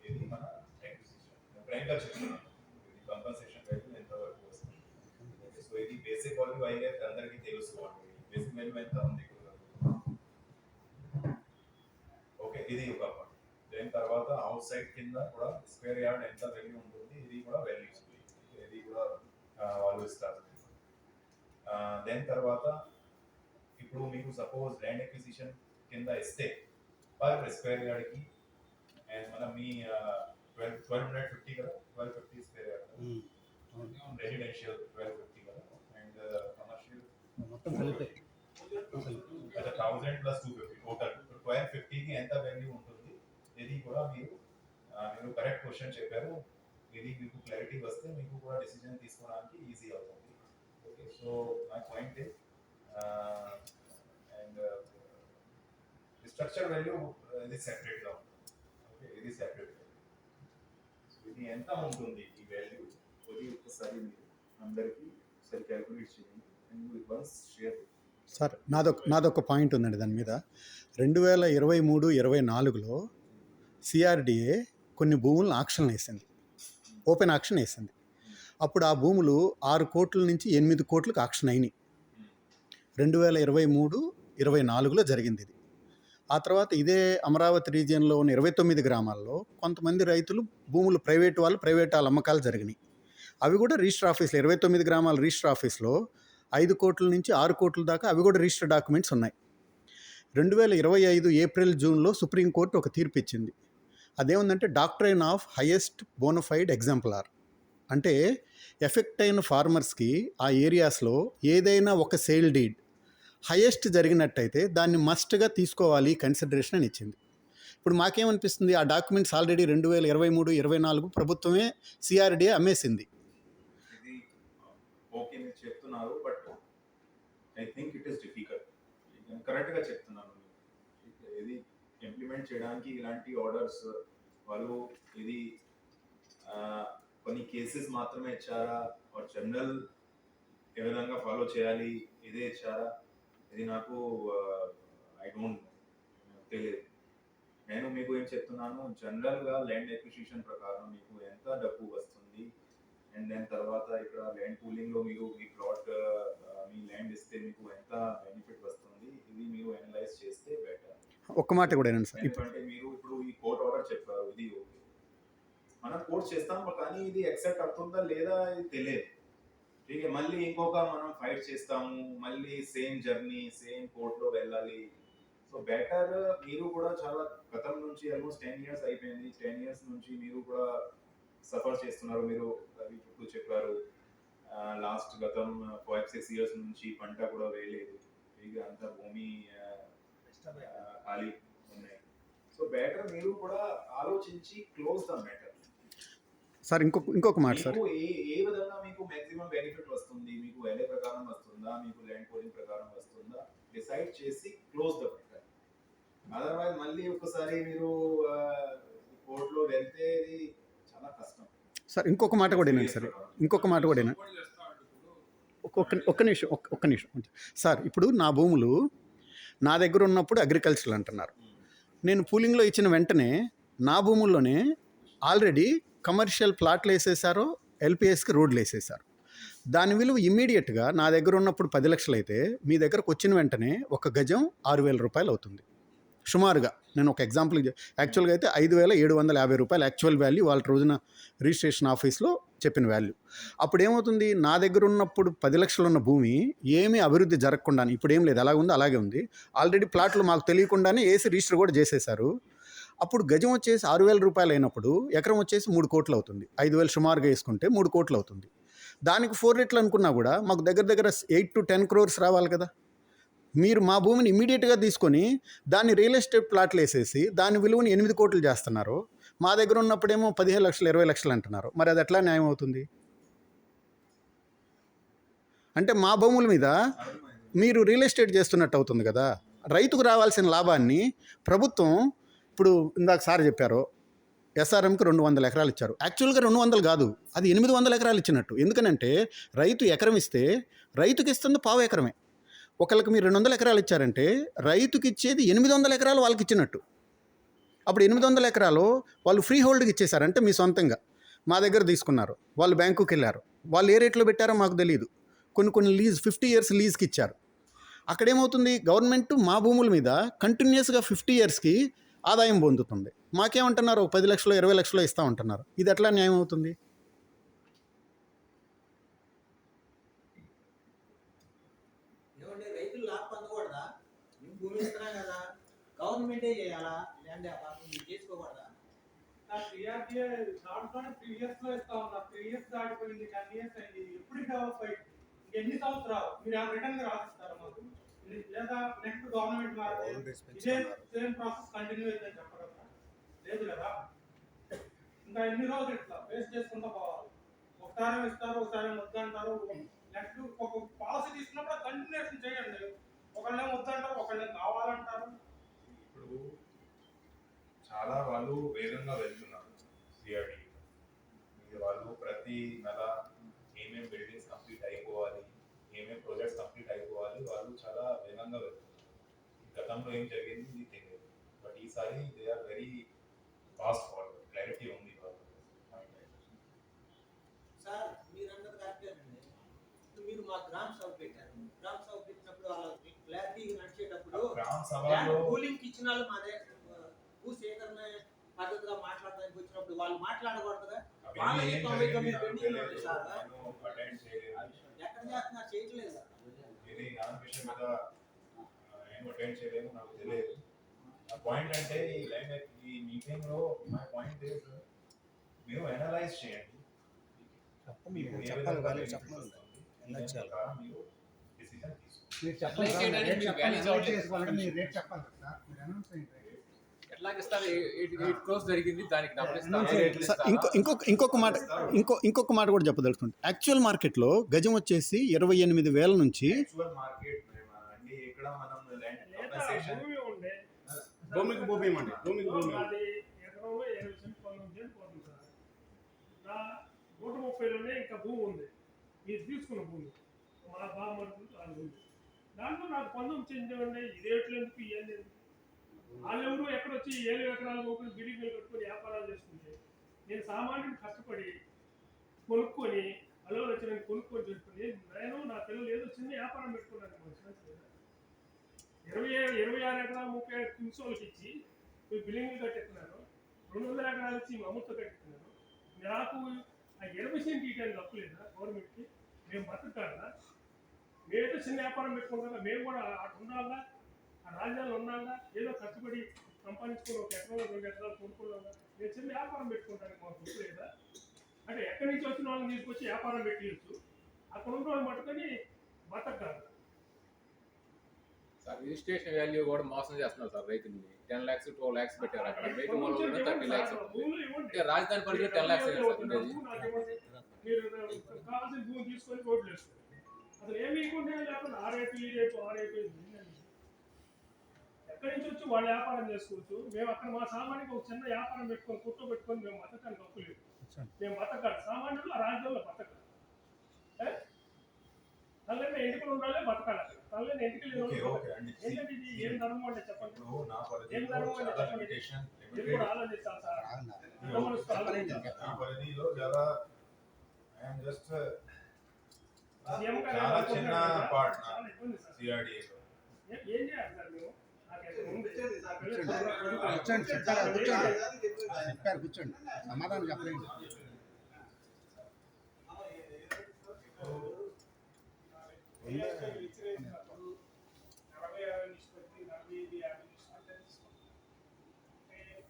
ఇది మన అక్విజిషన్ ప్రైమ్గా చెప్తున్నాను. ఇది కంపన్సేషన్ వాల్యూ ఎంత వరకు వస్తుంది. సో ఇది బేసిక్ వాల్యూ అయితే అందరికీ తెలుసుకోండి. బేసిక్ వాల్యూ ఎంత ఉంది. ఓకే, ఇది ఒక పాయింట్. దెన్ తర్వాత అవుట్ సైడ్ కింద కూడా స్క్వేర్ యార్డ్ ఎంత వాల్యూ ఉంటుంది ఇది కూడా వాల్యూ ఇది కూడా వాళ్ళు ఇస్తారు. దెన్ తర్వాత ఇప్పుడు మీకు సపోజ్ ల్యాండ్ ఎక్విజిషన్ కింద ఇస్తే పర్ స్క్వేర్ యార్డ్కి అండ్ మనం మీ 1250 కదా, 1250 స్క్వేర్ యార్డ్ రెసిడెన్షియల్ 1250 కదా, అండ్ కమర్షియల్ మొత్తం కలిపి 1000 ప్లస్ 250 టోటల్ 1250కి ఎంత వాల్యూ ఉంటుంది ఇది కూడా మీరు కరెక్ట్ క్వశ్చన్ చెప్పారు. ఇది మీకు క్లారిటీ వస్తే మీకు కూడా డిసిజన్ తీసుకోవడానికి ఈజీ అవుతుంది. Okay, so my point is and structure value ఇది సెపరేట్గా ఉంటుంది. ఓకే, ఇది సెపరేట్. ఇది ఎంత ఉంటుంది ఈ వాల్యూ అది ఒకసారి మీరు అందరికీ ఒకసారి క్యాల్కులేట్ చేయండి అండ్ వన్స్ షేర్. సార్ నాదొక పాయింట్ ఉందండి దాని మీద. 2023-24లో సిఆర్డిఏ కొన్ని భూములను ఆక్షన్ వేసింది, ఓపెన్ ఆక్షన్ వేసింది. అప్పుడు ఆ భూములు 6 కోట్ల నుంచి 8 కోట్లకు ఆక్షన్ అయినాయి. 2023-24లో జరిగింది ఇది. ఆ తర్వాత ఇదే అమరావతి రీజియన్లో ఉన్న 29 గ్రామాల్లో కొంతమంది రైతులు భూములు ప్రైవేట్ వాళ్ళ అమ్మకాలు జరిగినాయి. అవి కూడా రిజిస్టర్ ఆఫీస్లో 29 గ్రామాల రిజిస్టర్ ఆఫీస్లో 5 కోట్ల నుంచి 6 కోట్ల దాకా అవి కూడా రిజిస్టర్ డాక్యుమెంట్స్ ఉన్నాయి. 2025 ఏప్రిల్-జూన్లో సుప్రీంకోర్టు ఒక తీర్పు ఇచ్చింది. అదేముందంటే డాక్ట్రైన్ ఆఫ్ హైయెస్ట్ బోనఫైడ్ ఎగ్జాంపులార్, అంటే ఎఫెక్ట్ అయిన ఫార్మర్స్కి ఆ ఏరియాస్లో ఏదైనా ఒక సేల్ డీడ్ హైయెస్ట్ జరిగినట్టయితే దాన్ని మస్ట్గా తీసుకోవాలి కన్సిడరేషన్ అని ఇచ్చింది. ఇప్పుడు మాకేమనిపిస్తుంది, ఆ డాక్యుమెంట్స్ ఆల్రెడీ 2023-24 ప్రభుత్వమే సిఆర్డిఏ అమ్మేసింది. ఇది ఓకే మీరు చెప్తున్నారు, but I think it is difficult. కరెక్ట్గా చెప్తున్నాను. ఇది ఇంప్లిమెంట్ చేయడానికి ఇలాంటి ఆర్డర్స్ వాళ్ళు ఇది కొన్ని కేసెస్ మాత్రమే ఇచ్చారా ఆర్ జనరల్ ఏ విధంగా ఫాలో చేయాలి ఇదే ఇచ్చారా, ఇది నాకు ఐ డోంట్ తెలియదు. నేను మీకు ఏం చెప్తున్నాను, జనరల్గా ల్యాండ్ ఎక్విజిషన్ ప్రకారం మీకు ఎంత డబ్బు వస్తుంది అండ్ దాని తర్వాత ఇక్కడ ల్యాండ్ పూలింగ్లో మీరు మీ ప్లాట్ మీ ల్యాండ్ ఇస్తే మీకు ఎంత బెనిఫిట్ వస్తుంది ఇది మీరు అనలైజ్ చేస్తే బెటర్. ఒక్క మాట కూడా ఏనండి సార్, ఎందుకంటే మీరు ఇప్పుడు ఈ కోర్ట్ ఆర్డర్ చెప్పారు, ఇది ఓకే మనం కోర్ట్ చేస్తాం కానీ ఇది యాక్సెప్ట్ అవుతుందా లేదా ఇది తెలియదు. ठीक है, మళ్ళీ ఇంకొక మనం ఫైట్ చేస్తాము, మళ్ళీ సేమ్ జర్నీ సేమ్ కోర్టులో వెళ్ళాలి. సో బెటర్ మీరు కూడా చాలా గతం నుంచి ఆల్మోస్ట్ 10 ఇయర్స్ అయిపోయింది, 10 ఇయర్స్ నుంచి మీరు కూడా సఫర్ చేస్తున్నారు. మీరు అవి ఇప్పుడు చెప్పారు లాస్ట్ గతం 5-6 ఇయర్స్ నుంచి పంట కూడా వేయలేదు, ఇక అంత భూమి ఖాళీ ఉన్నాయి. సో బెటర్ మీరు కూడా ఆలోచించి క్లోజ్ ద మ్యాటర్. సార్ ఇంకొక మాట సార్, ఏ విధంగా మీకు మాక్సిమం బెనిఫిట్ వస్తుంది, మీకు ఎల్ఏ ప్రకారం వస్తుందా, మీకు ల్యాండ్ పోలింగ్ ప్రకారం వస్తుందా, డిసైడ్ చేసి క్లోజ్ ద మ్యాటర్. అదర్వైజ్ మళ్ళీ ఒకసారి మీరు కోర్టులో వెళ్తే ఇది చాలా కష్టం. సార్ ఇంకొక మాట కూడా ఏనండి సార్, ఇంకొక మాట కూడా ఏనా, ఒక్క నిమిషం సార్. ఇప్పుడు నా భూములు నా దగ్గర ఉన్నప్పుడు అగ్రికల్చర్ అంటున్నారు, నేను పూలింగ్లో ఇచ్చిన వెంటనే నా భూముల్లోనే ఆల్రెడీ కమర్షియల్ ప్లాట్లు వేసేసారు, ఎల్పిఎస్కి రోడ్లు వేసేసారు. దాని విలువ ఇమ్మీడియట్గా నా దగ్గర ఉన్నప్పుడు 10 లక్షలు అయితే మీ దగ్గరకు వచ్చిన వెంటనే ఒక గజం 6,000 రూపాయలు అవుతుంది సుమారుగా. నేను ఒక ఎగ్జాంపుల్, యాక్చువల్గా అయితే 5,750 రూపాయలు యాక్చువల్ వాల్యూ వాళ్ళ రోజున రిజిస్ట్రేషన్ ఆఫీస్లో చెప్పిన వాల్యూ. అప్పుడు ఏమవుతుంది, నా దగ్గర ఉన్నప్పుడు 10 లక్షలు ఉన్న భూమి ఏమీ అభివృద్ధి జరగకుండానే ఇప్పుడు ఏం లేదు, అలాగే ఉంది అలాగే ఉంది. ఆల్రెడీ ప్లాట్లు మాకు తెలియకుండానే వేసి రిజిస్టర్ కూడా చేసేసారు. అప్పుడు గజం వచ్చేసి 6,000 రూపాయలు అయినప్పుడు ఎకరం వచ్చేసి 3 కోట్లు అవుతుంది. 5,000 సుమారుగా వేసుకుంటే 3 కోట్లు అవుతుంది. దానికి 4 రెట్లు అనుకున్నా కూడా మాకు దగ్గర 8 to 10 crores రావాలి కదా. మీరు మా భూమిని ఇమ్మీడియట్గా తీసుకొని దాన్ని రియల్ ఎస్టేట్ ప్లాట్లు వేసేసి దాని విలువని 8 కోట్లు చేస్తున్నారు. మా దగ్గర ఉన్నప్పుడేమో 15 లక్షలు 20 లక్షలు అంటున్నారు. మరి అది ఎట్లా న్యాయం అవుతుంది? అంటే మా భూముల మీద మీరు రియల్ ఎస్టేట్ చేస్తున్నట్టు అవుతుంది కదా. రైతుకు రావాల్సిన లాభాన్ని ప్రభుత్వం, ఇప్పుడు ఇందాక సార్ చెప్పారు ఎస్ఆర్ఎంకి 200 ఎకరాలు ఇచ్చారు. యాక్చువల్గా 200 కాదు, అది 800 ఎకరాలు ఇచ్చినట్టు. ఎందుకనంటే రైతు ఎకరం ఇస్తే రైతుకి ఇస్తుంది పావు ఎకరమే. ఒకళ్ళకి మీరు 200 ఎకరాలు ఇచ్చారంటే రైతుకి ఇచ్చేది 800 ఎకరాలు వాళ్ళకి ఇచ్చినట్టు. అప్పుడు 800 ఎకరాలు వాళ్ళు ఫ్రీ హోల్డ్కి ఇచ్చేసారంటే మీ సొంతంగా మా దగ్గర తీసుకున్నారు. వాళ్ళు బ్యాంకుకి వెళ్ళారు, వాళ్ళు ఏ రేట్లో పెట్టారో మాకు తెలియదు. కొన్ని లీజ్ 50 years లీజ్కి ఇచ్చారు. అక్కడేమవుతుంది, గవర్నమెంట్ మా భూముల మీద కంటిన్యూస్గా 50 yearsకి ఆదాయం పొందుతుంది. మాకేమంటున్నారు 10 లక్షలు 20 లక్షలు ఇస్తా ఉంటున్నారు. ఇది ఎట్లా న్యాయం అవుతుంది? ఏమంటే రైతులు లాభ పొందకూడదా? మేము భూమి ఇస్తున్నాం కదా, గవర్నమెంటే చేయాలా? ల్యాండ్ వ్యాపారం మీరు చేసుకోకూడదా? టీఆర్టీఏ దాంట్లోనే 3 years లో ఇస్తా ఉన్నారు. 3 years దాటిపోయింది, 10 years అయింది. ఎప్పుడు డెవలప్ అయింది? ఎన్ని సంవత్సరాలు మీరు రిటర్న్ రాసిస్తారు మాకు? లేదా నెక్స్ట్ గవర్నమెంట్ మారితే ఇదే సేమ్ ప్రాసెస్ కంటిన్యూ అవుతుందని చెప్పగలరా? లేదు కదా. ఇంకా ఎన్ని రోజులు ఇట్లా ఫేస్ చేసుకుంటూ పోవాలి? ఒకసారి ఇస్తారు, ఒకసారి వద్దంటారు. నెక్స్ట్ ఒక పాలసీ తీసుకున్నప్పుడు కంటిన్యూషన్ చేయండి. ఒకళ్ళేమో వద్దంటారు, ఒకళ్ళేమో కావాలంటారు. ఇప్పుడు చాలా వాళ్ళు వేగంగా వెళ్తున్నారు సిఆర్డి. వాళ్ళు ప్రతి నెల ఏమేమి బిల్డింగ్స్ కంప్లీట్ అయిపోవాలి, ఏమేమి ప్రాజెక్ట్స్ కంప్లీట్ అయిపోవాలి, వాళ్ళు చాలా వేగంగా వెళ్తున్నారు. గతంలో ఏం జరిగింది ఇది తెలియదు, బట్ ఈసారి they are very fast forward. Clarity ఉంది వాళ్ళు. సార్ మీరు అన్నది కరెక్టేనండి. ఇప్పుడు మీరు మా గ్రామ సభ పెట్టారు. గ్రామ సభ పెట్టినప్పుడు వాళ్ళకి క్లారిటీ నడిచేటప్పుడు గ్రామ సభలో కూలింగ్ ఇచ్చిన వాళ్ళు మా దగ్గర భూ సేకరణ పద్ధతిగా మాట్లాడడానికి వచ్చినప్పుడు వాళ్ళు మాట్లాడకూడదు కదా. వాళ్ళకి 99 పెండింగ్ ఉంది సార్. ఎక్కడ చేస్తున్నారు? చేయట్లేదు. ఇది దాని విషయం మీద నేను అటెండ్ చేయలేము, నాకు తెలియదు. ఆ పాయింట్ అంటే ఈ మీటింగ్ లో మై పాయింట్ ఇస్ మీరు అనలైజ్ చేయండి. మీరు డిసిజన్ ఎట్లాగిస్తారు? 8 crores జరిగింది, దానికి డబ్బులు ఇంకొక మాట కూడా చెప్పదలుచుకుంటే, యాక్చువల్ మార్కెట్లో గజం వచ్చేసి 28,000 నుంచి మార్కెట్ అండి. ఇక్కడ మనం భూమి ఉండే భూమికి భూమి ఇవ్వండి. భూమికి భూమి అది ఎకరంలో 20 సెంట్ పొలం పోతుంది సార్. నా 130లోనే ఇంకా భూమి ఉంది. మీరు తీసుకున్న భూమి మా బామ్మడుతుంది వాళ్ళు ఉంది. దాంట్లో నాకు 19 చెందిండే ఇదేట్లు ఎందుకు ఇవన్నీ వాళ్ళెవరు ఎక్కడొచ్చి 7 ఎకరాల లోపల బిల్డింగ్లు కట్టుకొని వ్యాపారాలు చేసుకుంటే నేను సామాన్యుడు కష్టపడి కొనుక్కొని అలవాటు వచ్చిన కొనుక్కొని చేసుకుని నేను నా పిల్లలు ఏదో చిన్న వ్యాపారం పెట్టుకున్నాను. 26 ఎకరాలు 35 కింగ్సోళ్ళకి ఇచ్చి మీరు బిల్డింగ్లు కట్టెత్తున్నారు. 200 ఎకరాలు ఇచ్చి అమృత కట్టెత్తున్నారు. నాకు ఆ 20 సెంట్ ఇవ్వడానికి తప్పలేదా గవర్నమెంట్కి? మేము బతుకుతాడా? మేమేదో చిన్న వ్యాపారం పెట్టుకుంటాం, మేము కూడా అటు ఉండాలా, ఆ రాజ్యాలు ఉండాలా, ఏదో కష్టపడి సంపాదించుకొని 1 ఎకరం 2 ఎకరాలు కొనుక్కోవాలా. నేను చిన్న వ్యాపారం పెట్టుకుంటానికి మాకు తప్పలేదా? అంటే ఎక్కడి నుంచి వచ్చిన వాళ్ళని తీసుకొచ్చి వ్యాపారం పెట్టియచ్చు, అక్కడ ఉన్న వాళ్ళు మట్టుకొని బతకాలి. సార్ రిజిస్ట్రేషన్ వాల్యూ కూడా మోసం చేస్తున్నారు సార్ రైతుల్ని. 10 lakhs 12 lakhs పెట్టారు. అక్కడ రైతు మూలంలో 30 lakhs. అంటే రాజధాని పరిధిలో 10 lakhs ఉండేది. మీరు కావాల్సిన భూమి తీసుకొని రోడ్లు వేస్తారు. అసలు ఏమి ఇవ్వకుండా లేకుండా ఆ రేటు ఈ రేటు ఆ రేటు ఎక్కడి నుంచి వచ్చి వాళ్ళు వ్యాపారం చేసుకోవచ్చు. మేము అక్కడ మా సామాన్యులు ఒక చిన్న వ్యాపారం పెట్టుకొని కుట్టు పెట్టుకొని మేము బతకానికి తప్పులేదు. మేము బతకాలి, సామాన్యులు ఆ రాజ్యంలో బతకాలి. తల్లిని ఎన్నికలు ఉండాలి, బతకాలి. అక్కడ తల్లిని ఎన్నికలు ఏంటంటే ఇది ఏం ధర్మం అంటే చెప్పండి. ఏం ధర్మం అంటే చెప్పండి. మీరు కూడా ఆలోచించాలి సార్. చాలా చిన్న పార్ట్ సిఆర్డి. ఏం చేయాలి సార్ మేము? కూర్చోండి, సమాధానం చెప్పలేదు.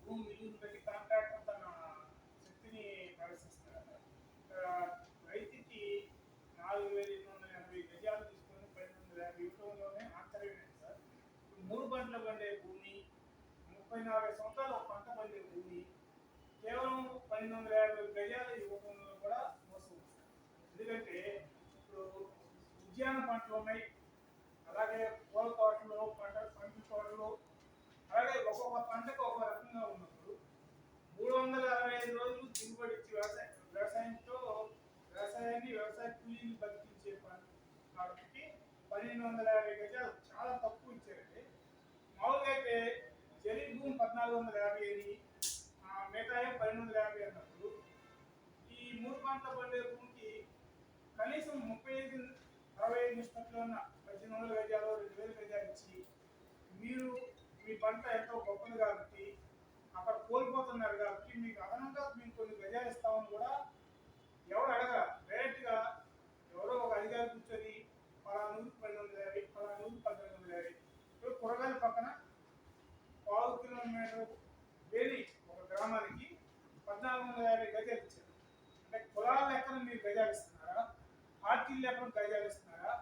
భూమి విలువను బట్టి కాంట్రాక్టర్ తన శక్తిని ప్రదర్శిస్తున్నారు. రైతుకి 4,880 గజాలు తీసుకొని 1,250 ఇవ్వడంలోనే ఆశ్చర్యమైంది సార్. 3 పంటలు పండే భూమి, 30-40 సంవత్సరాలు ఒక పంట పండే భూమి కేవలం 1,250 గజాలు ఇవ్వడంలో కూడా మోసం. ఎందుకంటే ఇప్పుడు ఉద్యాన పంటలు ఉన్నాయి, అలాగే పూల తోటలు, పండ్ల తోటలు, అలాగే ఒక్కొక్క పంటకు ఒక రకంగా ఉన్నప్పుడు 365 రోజులు దిగుబడి ఇచ్చి వ్యవసాయంతో వ్యవసాయాన్ని వ్యవసాయ కూలీని బతికించే కాబట్టి 1,250 గజాలు చాలా తక్కువ ఇచ్చారండి. మామూలుగా అయితే జరీ భూమి 1,450 అని, మిగతా 1,250 అన్నప్పుడు ఈ 3 పంటలు పండే భూమికి కనీసం 35-65 నిష్పత్తిలో ఉన్న 1,800 గజాలు 2,000 గజాలు ఇచ్చి మీరు మీ పంట ఎంతో గొప్పది కాబట్టి అక్కడ కోల్పోతున్నారు కాబట్టి మీకు అదనంగా మేము కొన్ని గజాలు ఇస్తామని కూడా ఎవరు అడగరా. డైరెక్ట్గా ఎవరో ఒక అధికారి కూర్చొని పలానా ఊరికి 1250, పలానా ఊరికి 1850. ఇప్పుడు కూరగాయల పక్కన 1/4 కిలోమీటర్ వేలి ఒక గ్రామానికి 1450 గజాలు ఇచ్చారు. అంటే కులాల లెక్కన మీరు గజాలు ఇస్తున్నారా, పార్టీల లెక్కన గజాలు ఇస్తున్నారా,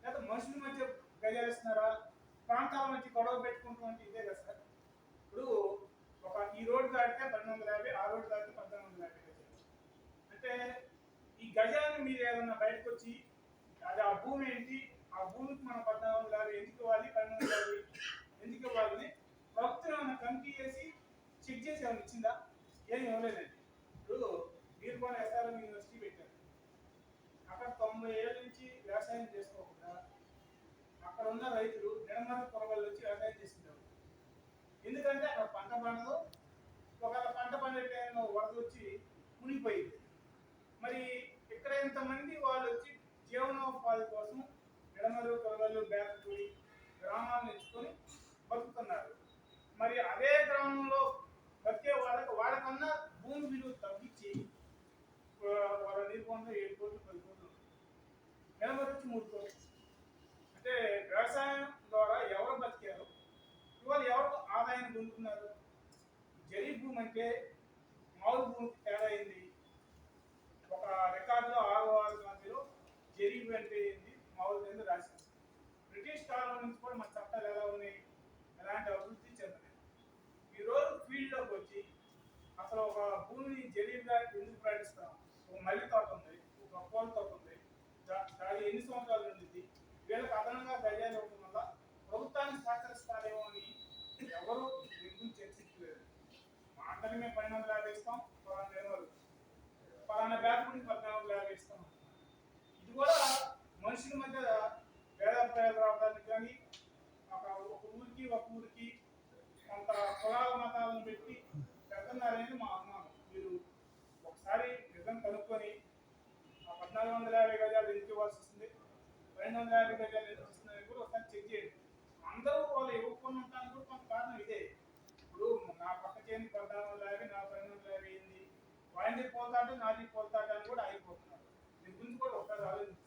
లేదా మనుషుల మధ్య గజాలు ఇస్తున్నారా, ప్రాంతాల మధ్య గొడవ పెట్టుకుంటున్నట్టు ఇదే కదా సార్. ఇప్పుడు ఒక ఈ రోడ్డు దాటితే 1250, ఆ రోడ్డు దాటితే 1450 గజాలు. అంటే ఈ గజాన్ని మీరు ఏదన్నా బయటకు వచ్చి అది ఆ భూమి ఏంటి, ఆ భూమికి మనం 1450 ఎందుకు ఇవ్వాలి, 1250 ఎందుకు ఇవ్వాలని ప్రభుత్వం ఏమైనా కమిటీ చేసి చెక్ చేసి ఏమైనా ఇచ్చిందా? ఏమి ఇవ్వలేదండి. ఇప్పుడు మీరు కూడా ఎస్ఆర్ఎం యూనివర్సిటీ పెట్టారు. అక్కడ 90 ఏళ్ళ నుంచి వ్యవసాయం చేసుకోకుండా అక్కడ ఉన్న రైతులు నిడమర పొరవళ్ళు వచ్చి వ్యవసాయం చేసుకుంటారు. ఎందుకంటే అక్కడ పంట పండదు. ఒకవేళ పంట పండే టైంలో వరద వచ్చి మునిగిపోయింది. మరి ఇక్కడ ఇంతమంది వాళ్ళు వచ్చి జీవనోపాధి కోసం నిడమరు పొరవళ్ళు బ్యాగుడి గ్రామాలను ఎంచుకొని బతుకుతున్నారు. మరి అదే గ్రామంలో బతికే వాళ్ళకన్నా భూమి విలువ తగ్గించి వాళ్ళ నీరుకొండ 7 కోట్లు 10 కోట్లు, నిడమరు వచ్చి 3 కోట్లు. అంటే వ్యవసాయం ద్వారా ఎవరు బతికారు, ఇవాళ ఎవరు ఆదాయాన్ని పొందుతున్నారు? జరీ భూమి అంటే మామూలు భూమికి తేడా అయింది. ఒక రికార్డులో 6 మధ్యలో జరీ భూమి అంటే ఏంది, మామూలు కింద రాసింది. బ్రిటిష్ కాలం నుంచి కూడా మన చట్టాలు ఎలా ఉన్నాయి, ఎలాంటి అభివృద్ధి చెందలేదు. ఈరోజు ఫీల్డ్లోకి వచ్చి అసలు ఒక భూమిని జరీగా ఎందుకు ప్రకటిస్తాం? ఒక మల్లి తోట ఉంది, ఒక పూల తోట ఉంది, దాని ఎన్ని సంవత్సరాలు ఉండింది, వీళ్ళకి అదనంగా గజాలు ఇవ్వడం వల్ల ప్రభుత్వానికి సహకరిస్తారేమో అని ఎవరు దీని గురించి చర్చించలేదు. మాటలు మేము 1250 ఇస్తాం, పలానా నిలవలు, పలానా బ్యాగుడికి 1450 ఇస్తాం. ఇది కూడా మనుషుల మధ్య భేదాభిప్రాయాలు రావడానికి కానీ ఒక ఊరికి కొంత కులాల మతాలను పెట్టి పెడుతున్నారనేది మా అనుమానం. మీరు ఒకసారి నిజం కనుక్కొని ఆ 1450 గజాలు ఎందుకు ఇవ్వాల్సి వస్తుంది, 1250 గజాలు ఎందుకు వస్తుందని కూడా ఒకసారి చెక్ చేయండి. అందరూ వాళ్ళు ఇవ్వకుండా ఉండడానికి కూడా కొంత కారణం ఇదే. ఇప్పుడు నా పక్క చేయండి 1450, నా 1250 అయింది, వాయింది పోతాడు నాది పోతాడు అని కూడా ఆగిపోతున్నారు. దీని గురించి కూడా ఒకసారి ఆలోచించారు.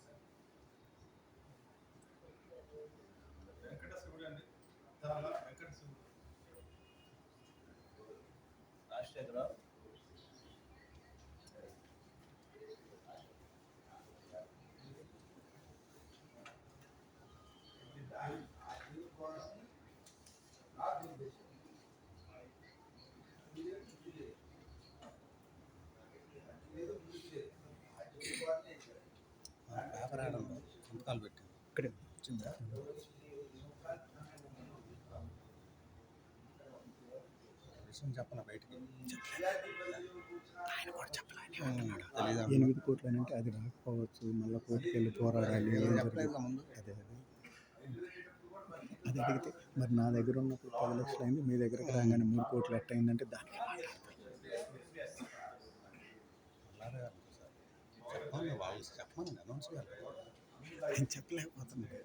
వెంకట శివుడు అండి, వెంకట శివుడు రాజశేఖరరావు పేపర్ ఆడడం సంతకాలు పెట్టింది ఇక్కడే వచ్చిందా? విషయం చెప్పాల బయటికి ఆయన కూడా చెప్పాలి. 8 కోట్లు అని అంటే అది రాకపోవచ్చు, మళ్ళీ కోర్టుకి వెళ్ళి పోరాడాలి. అదే అది అడిగితే మరి నా దగ్గర ఉన్నప్పుడు 10 లక్షలు అయింది, మీ దగ్గరకు రాగానే 3 కోట్లు ఎట్ట అయిందంటే దానికి చెప్పాలి. వాళ్ళు చెప్పమని అనౌన్స్ చేయాలి. ఆయన చెప్పలేకపోతున్నాడు.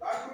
రాజు